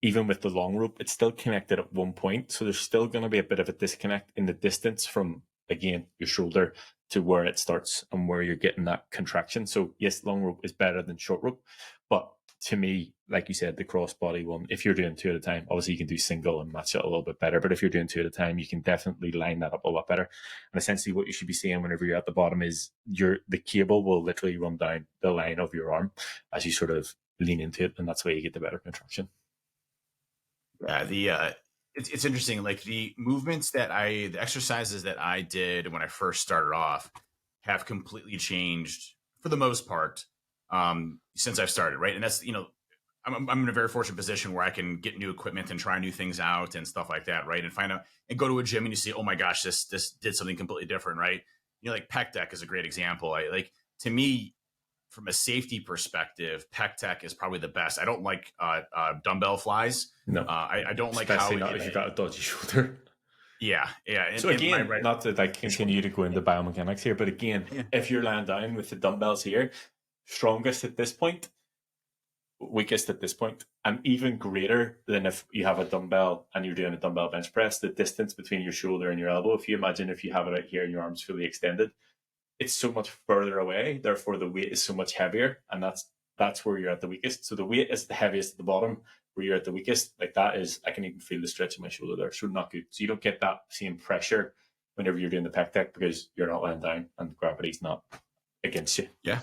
even with the long rope, it's still connected at one point. So there's still going to be a bit of a disconnect in the distance from, again, your shoulder to where it starts and where you're getting that contraction. So yes, long rope is better than short rope. But to me, like you said, the crossbody one, if you're doing two at a time, obviously you can do single and match it a little bit better. But if you're doing two at a time, you can definitely line that up a lot better. And essentially what you should be seeing whenever you're at the bottom is the cable will literally run down the line of your arm as you sort of lean into it. And that's where you get the better contraction. Yeah, it's interesting. Like the exercises that I did when I first started off have completely changed for the most part since I've started, right? And that's I'm in a very fortunate position where I can get new equipment and try new things out and stuff like that, right? And find out and go to a gym and you see, oh my gosh, this did something completely different, right? Like pec deck is a great example. To me, from a safety perspective, pec tech is probably the best. I don't like dumbbell flies. No, I don't like how not if you've got a dodgy shoulder. Yeah. And, so again, not to continue to go into biomechanics here, but again, if you're laying down with the dumbbells here, strongest at this point, weakest at this point, and even greater than if you have a dumbbell and you're doing a dumbbell bench press. The distance between your shoulder and your elbow, if you imagine if you have it out here and your arms fully extended, it's so much further away. Therefore, the weight is so much heavier, and that's where you're at the weakest. So the weight is the heaviest at the bottom, where you're at the weakest. Like that is, I can even feel the stretch in my shoulder there. So not good. So you don't get that same pressure whenever you're doing the pec deck because you're not laying down and gravity's not against you. Yeah.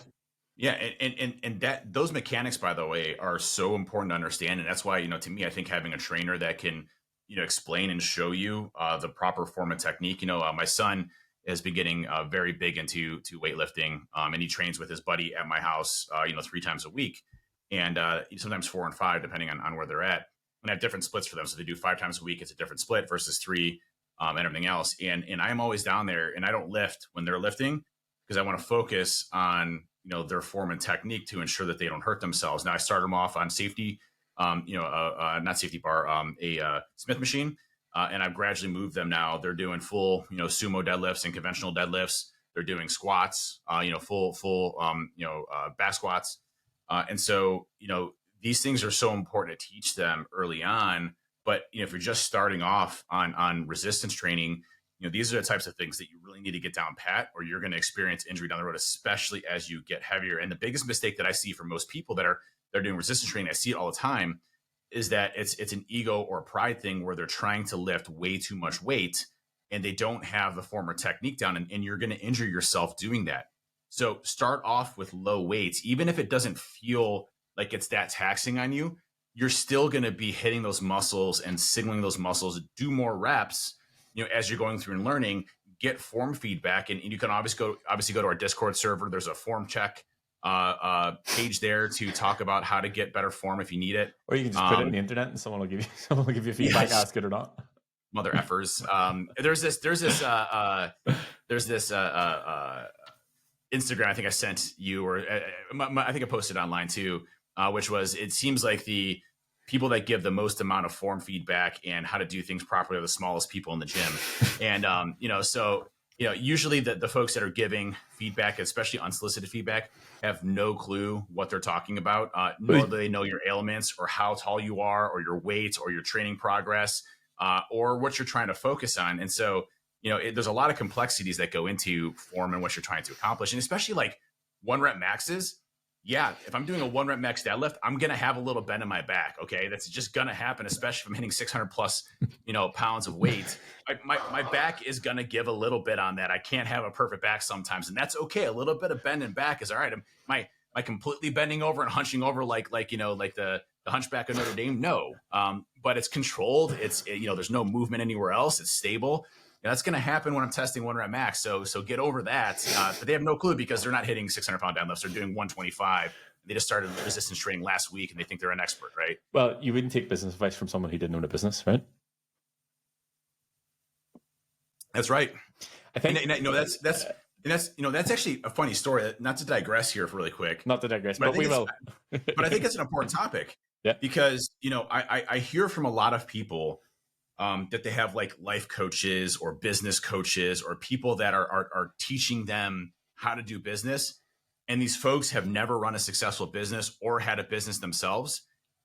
Yeah, and that those mechanics, by the way, are so important to understand, and that's why, to me, I think having a trainer that can, explain and show you the proper form and technique. My son has been getting very big into weightlifting, and he trains with his buddy at my house, 3 times a week, and sometimes 4 and 5, depending on where they're at. And I have different splits for them, so they do 5 times a week. It's a different split versus 3, and everything else. And I'm always down there, and I don't lift when they're lifting because I want to focus on their form and technique to ensure that they don't hurt themselves. Now I start them off on safety, not safety bar, a Smith machine, and I've gradually moved them. Now they're doing full, sumo deadlifts and conventional deadlifts. They're doing squats, full, back squats, and so these things are so important to teach them early on. But if you're just starting off on resistance training, these are the types of things that you really need to get down pat, or you're going to experience injury down the road, especially as you get heavier. And the biggest mistake that I see for most people they're doing resistance training, I see it all the time, is that it's an ego or pride thing where they're trying to lift way too much weight and they don't have the form or technique down, and you're going to injure yourself doing that. So start off with low weights, even if it doesn't feel like it's that taxing on you. You're still going to be hitting those muscles and signaling those muscles, do more reps. As you're going through and learning, get form feedback, and you can obviously go to our Discord server. There's a form check page there to talk about how to get better form if you need it. Or you can just put it in the internet, and someone will give you feedback, ask it or not. Mother effers. There's this Instagram I think I sent you, or I think I posted online too, which was, it seems like the people that give the most amount of form feedback and how to do things properly are the smallest people in the gym. And, usually the folks that are giving feedback, especially unsolicited feedback, have no clue what they're talking about, nor do they know your ailments or how tall you are or your weight or your training progress, or what you're trying to focus on. And so, there's a lot of complexities that go into form and what you're trying to accomplish. And especially like 1 rep maxes. Yeah, if I'm doing a 1 rep max deadlift, I'm going to have a little bend in my back. Okay. That's just going to happen, especially if I'm hitting 600 plus, pounds of weight. My back is going to give a little bit on that. I can't have a perfect back sometimes, and that's okay. A little bit of bend in back is all right. Am I completely bending over and hunching over like the Hunchback of Notre Dame? No. But it's controlled. It's, there's no movement anywhere else. It's stable. That's going to happen when I'm testing 1 rep max. So get over that. But they have no clue because they're not hitting 600-pound deadlifts. They're doing 125. They just started resistance training last week, and they think they're an expert, right? Well, you wouldn't take business advice from someone who didn't own a business, right? That's right. I think that's actually a funny story. Not to digress here really quick. Not to digress, but we will. But I think it's an important topic. Yeah. Because I hear from a lot of people that they have like life coaches or business coaches or people that are teaching them how to do business. And these folks have never run a successful business or had a business themselves.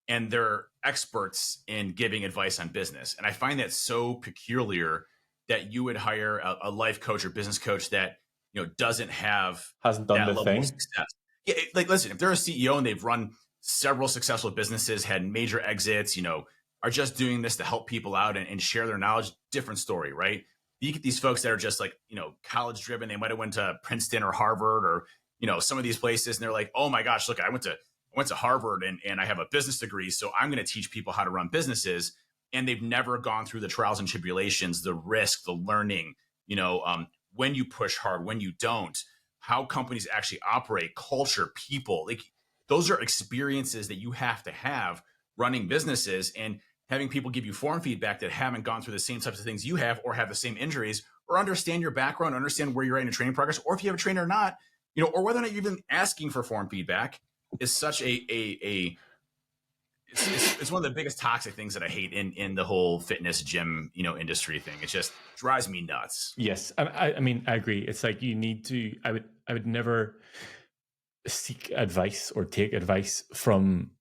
And they're experts in giving advice on business. And I find that so peculiar that you would hire a life coach or business coach that, hasn't done the thing. Success. Yeah. Like, listen, if they're a CEO and they've run several successful businesses, had major exits, are just doing this to help people out and share their knowledge, different story, right? You get these folks that are just like, college driven. They might've went to Princeton or Harvard or, some of these places. And they're like, oh my gosh, look, I went to Harvard and I have a business degree. So I'm going to teach people how to run businesses. And they've never gone through the trials and tribulations, the risk, the learning, when you push hard, when you don't, how companies actually operate, culture, people, like those are experiences that you have to have running businesses, and having people give you form feedback that haven't gone through the same types of things you have, or have the same injuries, or understand your background, understand where you're at in your training progress, or if you have a trainer or not, or whether or not you're even asking for form feedback, is such it's one of the biggest toxic things that I hate in the whole fitness gym, industry thing. It just drives me nuts. Yes. I mean, I agree. It's like you need to, I would never seek advice or take advice from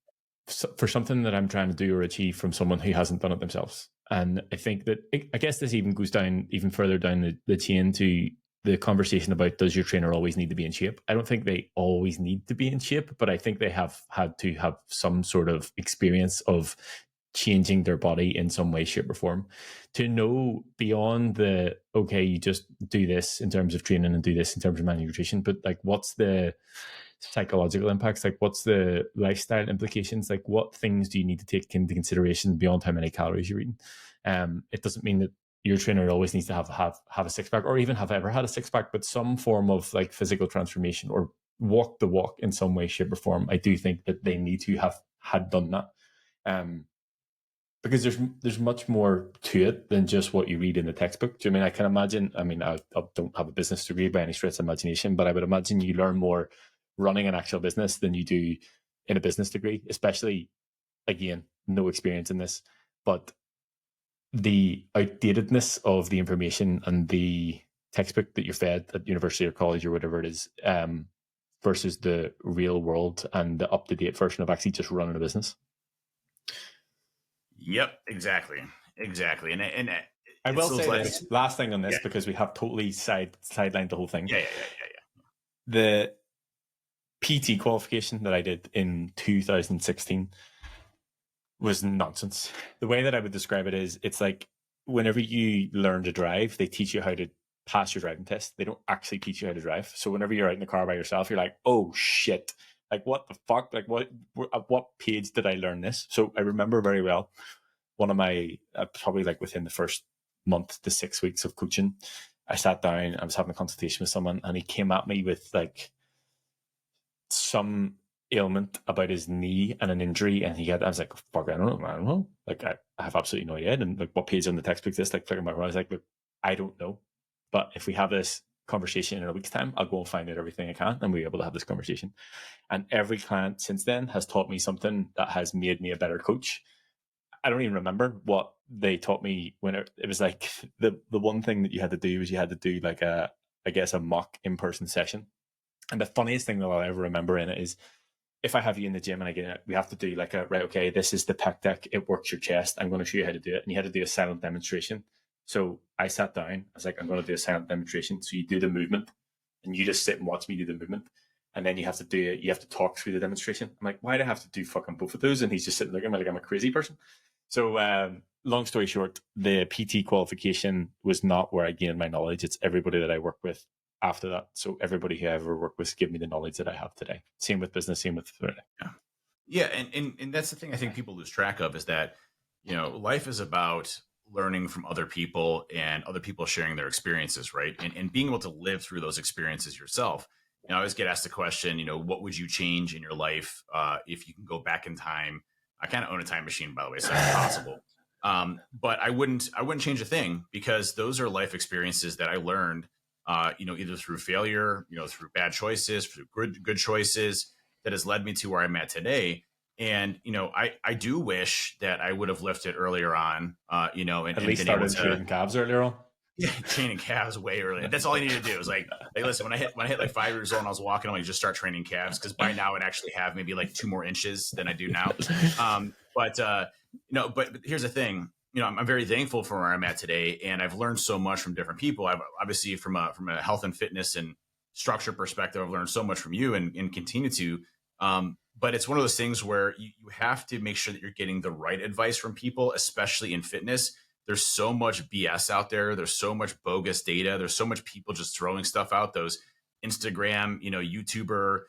for something that I'm trying to do or achieve from someone who hasn't done it themselves. And I think that, I guess this even goes down even further down the chain to the conversation about, does your trainer always need to be in shape? I don't think they always need to be in shape, but I think they have had to have some sort of experience of changing their body in some way, shape, or form, to know beyond the, okay, you just do this in terms of training and do this in terms of nutrition, but like, what's the psychological impacts? Like, what's the lifestyle implications? Like, what things do you need to take into consideration beyond how many calories you're eating? It doesn't mean that your trainer always needs to have a six pack, or even have ever had a six pack, but some form of like physical transformation, or walk the walk in some way, shape, or form. I do think that they need to have had done that. Because there's much more to it than just what you read in the textbook. Do you mean, I can imagine, I don't have a business degree by any stretch of imagination, but I would imagine you learn more running an actual business than you do in a business degree, especially, again, no experience in this, but the outdatedness of the information and the textbook that you're fed at university or college or whatever it is, versus the real world and the up-to-date version of actually just running a business. Yep, exactly. And I will say this last thing on this, because we have totally sidelined the whole thing. Yeah. The PT qualification that I did in 2016 was nonsense. The way that I would describe it is, it's like whenever you learn to drive, they teach you how to pass your driving test. They don't actually teach you how to drive. So whenever you're out in the car by yourself, you're like, oh shit. Like, what the fuck? Like, at what page did I learn this? So I remember very well, one of my, probably like within the first month to 6 weeks of coaching, I sat down, I was having a consultation with someone, and he came at me with like some ailment about his knee and an injury. And I was like, fuck, I don't know. Like, I have absolutely no idea. And like, what page on the textbook is this? Like, flicking back around, I was like, look, I don't know. But if we have this conversation in a week's time, I'll go and find out everything I can, and we're able to have this conversation. And every client since then has taught me something that has made me a better coach. I don't even remember what they taught me when it was like the one thing that you had to do was you had to do like a mock in-person session. And the funniest thing that I'll ever remember in it is, if I have you in the gym and we have to do like this is the pec deck, it works your chest, I'm going to show you how to do it. And you had to do a silent demonstration. So I sat down, I was like, I'm going to do a silent demonstration. So you do the movement and you just sit and watch me do the movement. And then you have to talk through the demonstration. I'm like, why do I have to do fucking both of those? And he's just sitting there like I'm a crazy person. So long story short, the PT qualification was not where I gained my knowledge. It's everybody that I work with after that. So everybody who I ever work with give me the knowledge that I have today. Same with business, same with Yeah, and that's the thing I think people lose track of, is that, life is about learning from other people and other people sharing their experiences, right? And being able to live through those experiences yourself. I always get asked the question, what would you change in your life if you can go back in time? I kind of own a time machine, by the way, so it's possible. But I wouldn't change a thing, because those are life experiences that I learned, either through failure, through bad choices, through good choices, that has led me to where I'm at today. And, I do wish that I would have lifted earlier on, and at least started training calves earlier on. Yeah, training calves way earlier. That's all I needed to do. It was like, hey, listen, when I hit like 5 years old and I was walking, I'm like, just start training calves, because by now I'd actually have maybe like 2 more inches than I do now. But here's the thing. I'm very thankful for where I'm at today, and I've learned so much from different people. I've obviously from a health and fitness and structure perspective, I've learned so much from you and continue to. But it's one of those things where you have to make sure that you're getting the right advice from people, especially in fitness. There's so much BS out there. There's so much bogus data. There's so much people just throwing stuff out. Those Instagram, YouTuber,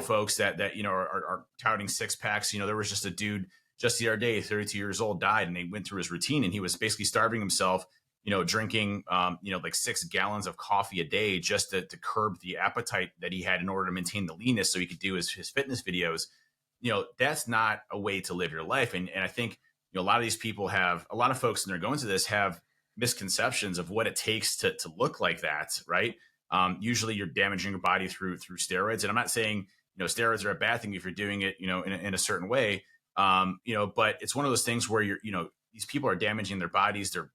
folks that are touting six packs. There was just a dude just the other day, 32 years old, died, and they went through his routine, and he was basically starving himself, drinking, like 6 gallons of coffee a day just to curb the appetite that he had in order to maintain the leanness so he could do his fitness videos. That's not a way to live your life. And I think, a lot of these people have, a lot of folks, when they're going to this, have misconceptions of what it takes to look like that, right? Usually you're damaging your body through steroids. And I'm not saying, steroids are a bad thing if you're doing it, in a certain way. But it's one of those things where these people are damaging their bodies. They're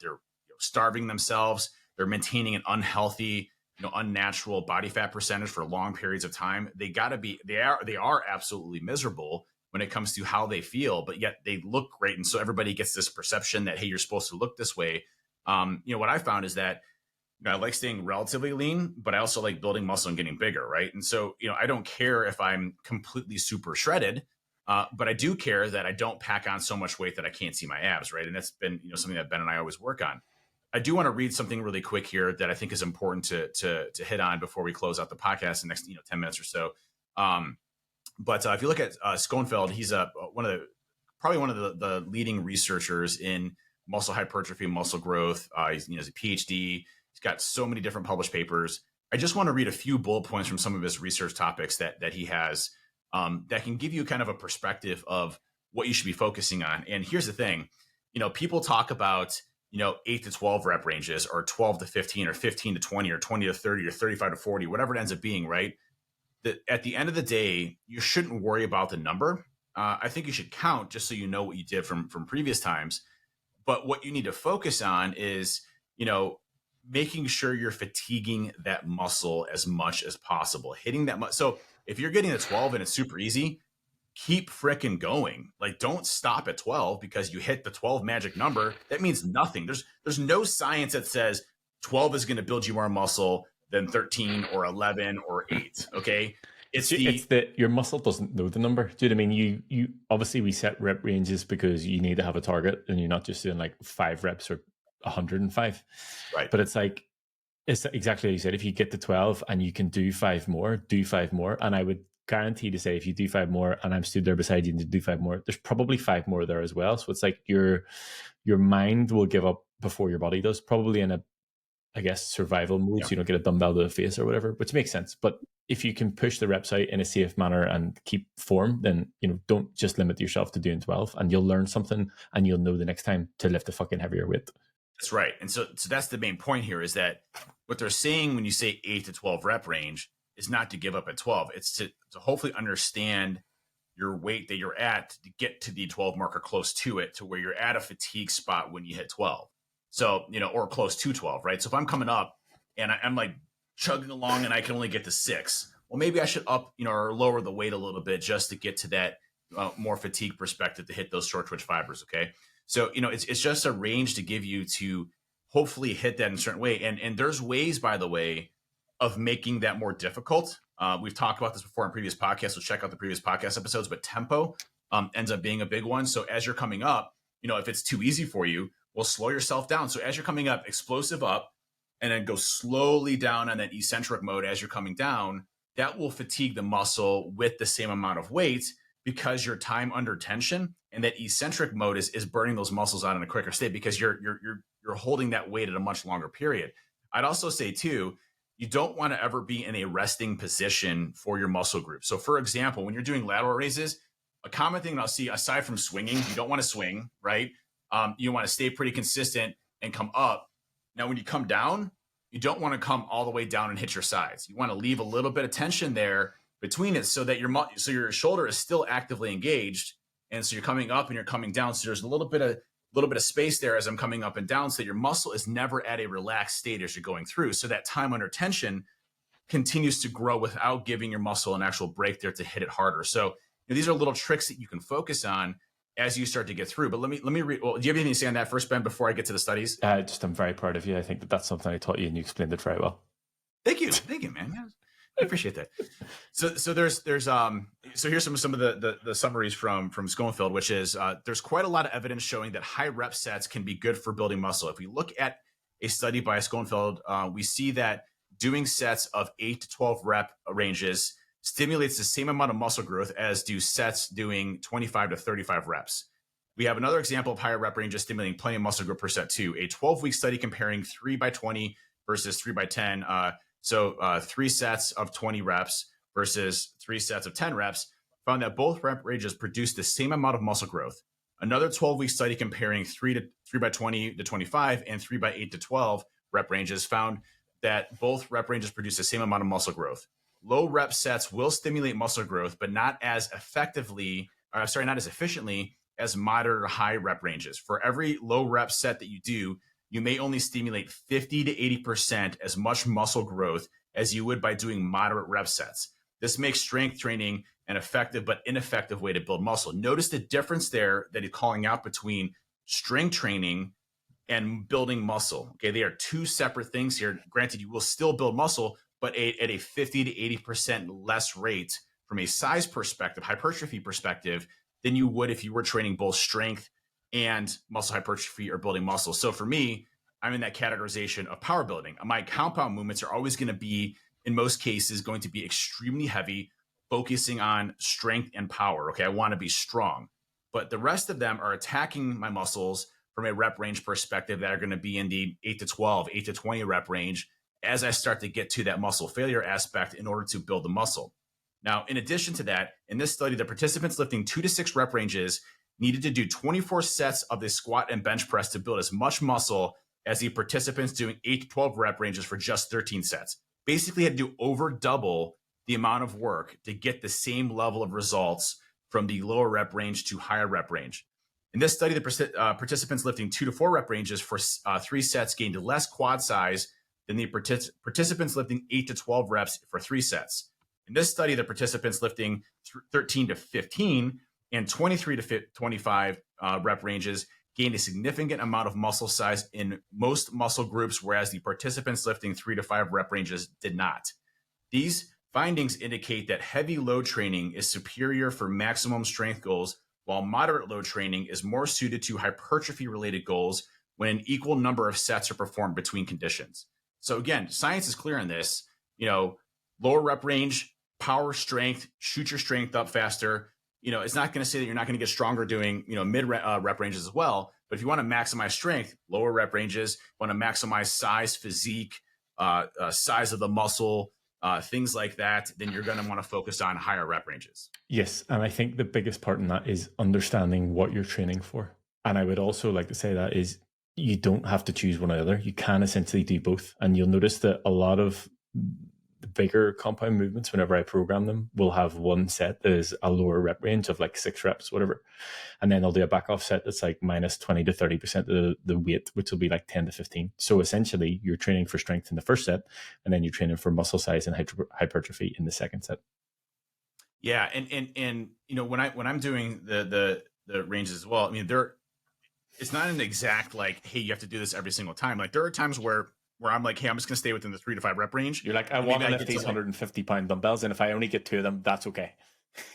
starving themselves. They're maintaining an unhealthy, unnatural body fat percentage for long periods of time. They are absolutely miserable when it comes to how they feel, but yet they look great. And so everybody gets this perception that, hey, you're supposed to look this way. What I found is that I like staying relatively lean, but I also like building muscle and getting bigger, right? And so, I don't care if I'm completely super shredded, but I do care that I don't pack on so much weight that I can't see my abs, right? And that's been, something that Ben and I always work on. I do want to read something really quick here that I think is important to hit on before we close out the podcast in the next 10 minutes or so. But if you look at Schoenfeld, he's probably one of the leading researchers in muscle hypertrophy, muscle growth. He's a PhD. He's got so many different published papers. I just want to read a few bullet points from some of his research topics that he has that can give you kind of a perspective of what you should be focusing on. And here's the thing, people talk about 8 to 12 rep ranges, or 12 to 15, or 15 to 20, or 20 to 30, or 35 to 40, whatever it ends up being, right? That at the end of the day, you shouldn't worry about the number. I think you should count just so you know what you did from previous times. But what you need to focus on is, making sure you're fatiguing that muscle as much as possible, hitting that much. So if you're getting a 12 and it's super easy, keep fricking going. Like, don't stop at 12 because you hit the 12 magic number. That means nothing. There's no science that says 12 is going to build you more muscle than 13 or 11 or 8. Okay. It's that your muscle doesn't know the number. Do you know what I mean? You obviously, we set rep ranges because you need to have a target, and you're not just doing like 5 reps or 105. Right. But it's exactly what you said. If you get to 12 and you can do 5 more, do 5 more. And I would guarantee to say, if you do 5 more and I'm stood there beside you and you do 5 more, there's probably 5 more there as well. So it's like your mind will give up before your body does, probably in a, I guess, survival mode. So you don't get a dumbbell to the face or whatever, which makes sense. But if you can push the reps out in a safe manner and keep form, then, don't just limit yourself to doing 12, and you'll learn something, and you'll know the next time to lift a fucking heavier weight. That's right. And so that's the main point here, is that what they're saying when you say 8 to 12 rep range is not to give up at 12. It's to hopefully understand your weight that you're at to get to the 12 marker, close to it, to where you're at a fatigue spot when you hit 12. So, or close to 12, right? So if I'm coming up and I'm like chugging along and I can only get to 6, well, maybe I should up, or lower the weight a little bit just to get to that more fatigue perspective to hit those short twitch fibers. Okay. So, it's just a range to give you to hopefully hit that in a certain way. And there's ways, by the way, of making that more difficult. We've talked about this before in previous podcasts, so check out the previous podcast episodes, but tempo ends up being a big one. So as you're coming up, if it's too easy for you, well, slow yourself down. So as you're coming up, explosive up, and then go slowly down on that eccentric mode as you're coming down. That will fatigue the muscle with the same amount of weight, because your time under tension and that eccentric mode is burning those muscles out in a quicker state, because you're holding that weight at a much longer period. I'd also say too, you don't want to ever be in a resting position for your muscle group. So for example, when you're doing lateral raises, a common thing I'll see, aside from swinging, you don't want to swing, right? You want to stay pretty consistent and come up. Now, when you come down, you don't want to come all the way down and hit your sides. You want to leave a little bit of tension there between it, so that your shoulder is still actively engaged, and so you're coming up and you're coming down. So there's a little bit of space there as I'm coming up and down, so that your muscle is never at a relaxed state as you're going through. So that time under tension continues to grow without giving your muscle an actual break there to hit it harder. So these are little tricks that you can focus on as you start to get through. But let me read. Well, do you have anything to say on that first, Ben, before I get to the studies? I'm very proud of you. I think that's something I taught you, and you explained it very well. Thank you, man. Yeah, I appreciate that. So here's some of the summaries from Schoenfeld, which is there's quite a lot of evidence showing that high rep sets can be good for building muscle. If we look at a study by Schoenfeld, we see that doing sets of 8 to 12 rep ranges stimulates the same amount of muscle growth as do sets doing 25 to 35 reps. We have another example of higher rep ranges stimulating plenty of muscle growth per set too. A 12-week study comparing 3 by 20 versus 3 by 10. So 3 sets of 20 reps versus 3 sets of 10 reps found that both rep ranges produced the same amount of muscle growth. Another 12-week study comparing 3 by 20 to 25 and 3 by 8 to 12 rep ranges found that both rep ranges produce the same amount of muscle growth. Low rep sets will stimulate muscle growth, but not as efficiently as moderate or high rep ranges. For every low rep set that you do, you may only stimulate 50 to 80% as much muscle growth as you would by doing moderate rep sets. This makes strength training an effective but ineffective way to build muscle. Notice the difference there that he's calling out between strength training and building muscle. Okay, they are two separate things here. Granted, you will still build muscle, but at a 50 to 80% less rate from a size perspective, hypertrophy perspective, than you would if you were training both strength and muscle hypertrophy or building muscle. So for me, I'm in that categorization of power building. My compound movements are always going to be, in most cases, going to be extremely heavy, focusing on strength and power. Okay, I want to be strong. But the rest of them are attacking my muscles from a rep range perspective that are going to be in the 8 to 12, 8 to 20 rep range as I start to get to that muscle failure aspect in order to build the muscle. Now, in addition to that, in this study, the participants lifting 2 to 6 rep ranges needed to do 24 sets of the squat and bench press to build as much muscle as the participants doing 8 to 12 rep ranges for just 13 sets. Basically had to do over double the amount of work to get the same level of results from the lower rep range to higher rep range. In this study, the participants lifting 2 to 4 rep ranges for 3 sets gained less quad size than the participants lifting 8 to 12 reps for 3 sets. In this study, the participants lifting 13 to 15 and 23 to 25 rep ranges gained a significant amount of muscle size in most muscle groups, whereas the participants lifting 3 to 5 rep ranges did not. These findings indicate that heavy load training is superior for maximum strength goals, while moderate load training is more suited to hypertrophy-related goals when an equal number of sets are performed between conditions. So again, science is clear on this. Lower rep range, power strength, shoot your strength up faster. It's not going to say that you're not going to get stronger doing, mid rep ranges as well. But if you want to maximize strength, lower rep ranges, want to maximize size, physique, size of the muscle, things like that, then you're going to want to focus on higher rep ranges. Yes. And I think the biggest part in that is understanding what you're training for. And I would also like to say that is you don't have to choose one or the other. You can essentially do both. And you'll notice that a lot of the bigger compound movements, whenever I program them, will have one set that is a lower rep range of like 6 reps, whatever. And then I'll do a back off set that's like minus 20 to 30% of the weight, which will be like 10 to 15. So essentially you're training for strength in the first set, and then you're training for muscle size and hypertrophy in the second set. Yeah. And when I'm doing the ranges as well, I mean, it's not an exact like, hey, you have to do this every single time. Like there are times where I'm like, hey, I'm just going to stay within the 3 to 5 rep range. You're like, I want to lift these 150-pound dumbbells, and if I only get 2 of them, that's okay.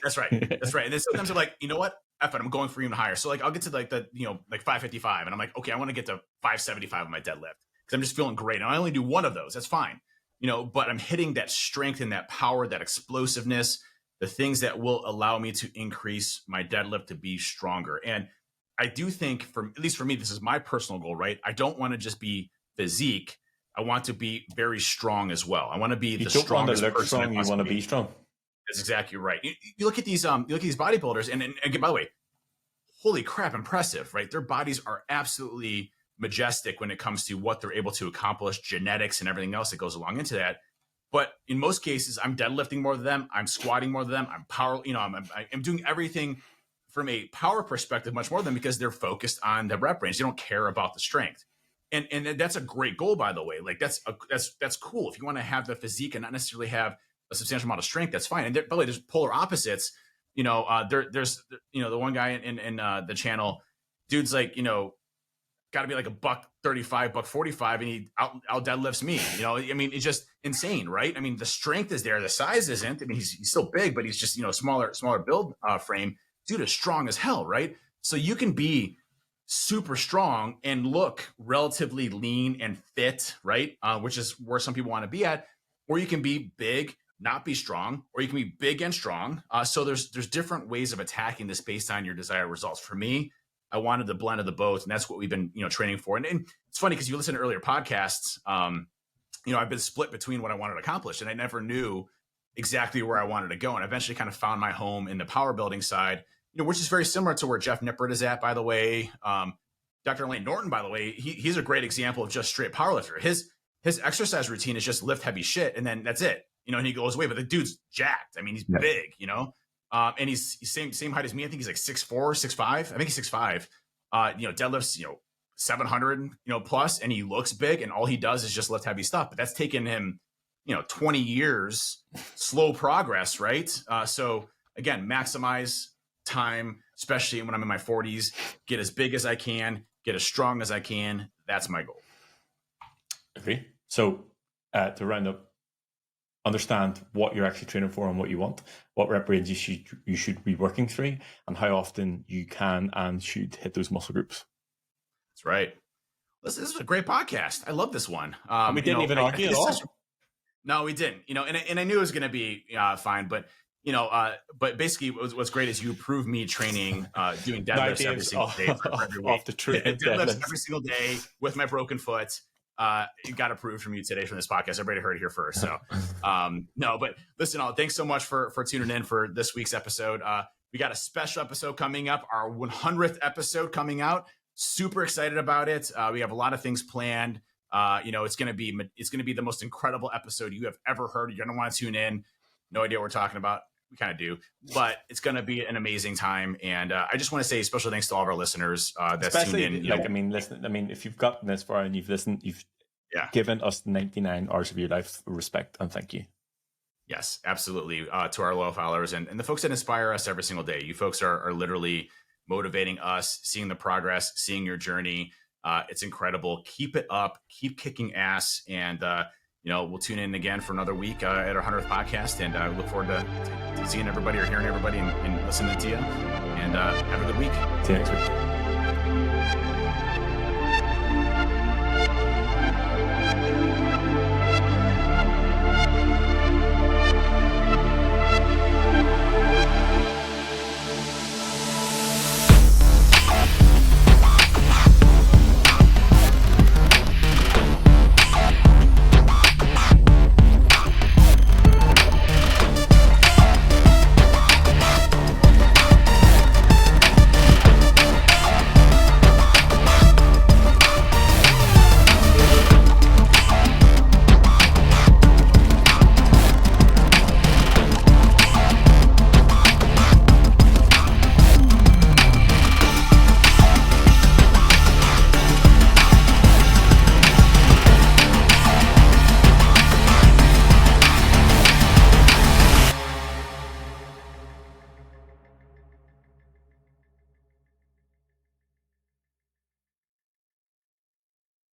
That's right. That's right. And then sometimes I'm like, you know what? F it, I'm going for even higher. So like I'll get to like the, like 555, and I'm like, okay, I want to get to 575 on my deadlift because I'm just feeling great. And I only do one of those. That's fine. But I'm hitting that strength and that power, that explosiveness, the things that will allow me to increase my deadlift to be stronger. And I do think, at least for me, this is my personal goal, right? I don't want to just be physique. I want to be very strong as well. I want to be the strongest person. Strong, you want to be strong. That's exactly right. You look at these bodybuilders, and again, by the way, holy crap, impressive, right? Their bodies are absolutely majestic when it comes to what they're able to accomplish, genetics and everything else that goes along into that. But in most cases, I'm deadlifting more than them. I'm squatting more than them. I'm power. I'm doing everything from a power perspective much more than them because they're focused on the rep range. They don't care about the strength. And that's a great goal, by the way. Like that's cool. If you want to have the physique and not necessarily have a substantial amount of strength, that's fine. And by the way, there's polar opposites. There's the one guy in the channel, dude's like, got to be like $135, $145, and he out deadlifts me. I mean, it's just insane, right? I mean, the strength is there, the size isn't. I mean, he's still big, but he's just smaller build frame. Dude is strong as hell, right? So you can be super strong and look relatively lean and fit, right? Which is where some people want to be at. Or you can be big, not be strong, or you can be big and strong. So there's different ways of attacking this based on your desired results. For me, I wanted the blend of the both, and that's what we've been training for. And it's funny because you listen to earlier podcasts. I've been split between what I wanted to accomplish, and I never knew exactly where I wanted to go. And I eventually kind of found my home in the power building side, which is very similar to where Jeff Nippert is at, by the way. Dr. Lane Norton, by the way, he's a great example of just straight powerlifter. His exercise routine is just lift heavy shit, and then that's it. And he goes away, but the dude's jacked. I mean, he's big, and he's same height as me. I think he's like 6'4", 6'5". I think he's 6'5". Deadlifts, 700, plus, and he looks big, and all he does is just lift heavy stuff. But that's taken him, 20 years, slow progress, right? So again, maximize time, especially when I'm in my 40s, get as big as I can, get as strong as I can. That's my goal. Agree. So to round up, understand what you're actually training for and what you want, what rep range you should be working through, and how often you can and should hit those muscle groups. That's right. This is a great podcast. I love this one. And we didn't even argue at all. No, we didn't. And I knew it was going to be fine, but but basically what's great is you approve me training, doing deadlifts every single day for every week. Off the tree, deadlifts every single day with my broken foot. It got approved from you today from this podcast. Everybody heard it here first. So, no, but listen, thanks so much for tuning in for this week's episode. We got a special episode coming up, our 100th episode coming out. Super excited about it. We have a lot of things planned. It's going to be the most incredible episode you have ever heard. You're going to want to tune in. No idea what we're talking about. We kind of do, but it's going to be an amazing time. And I just want to say special thanks to all of our listeners that's tuned in. Listen, if you've gotten this far and you've listened, you've given us 99 hours of your life. Respect and thank you. Yes, absolutely. To our loyal followers and the folks that inspire us every single day. You folks are literally motivating us, seeing the progress, seeing your journey. It's incredible. Keep it up. Keep kicking ass. And, we'll tune in again for another week at our 100th podcast. And I look forward to seeing everybody or hearing everybody and listening to you. And have a good week. See you next week.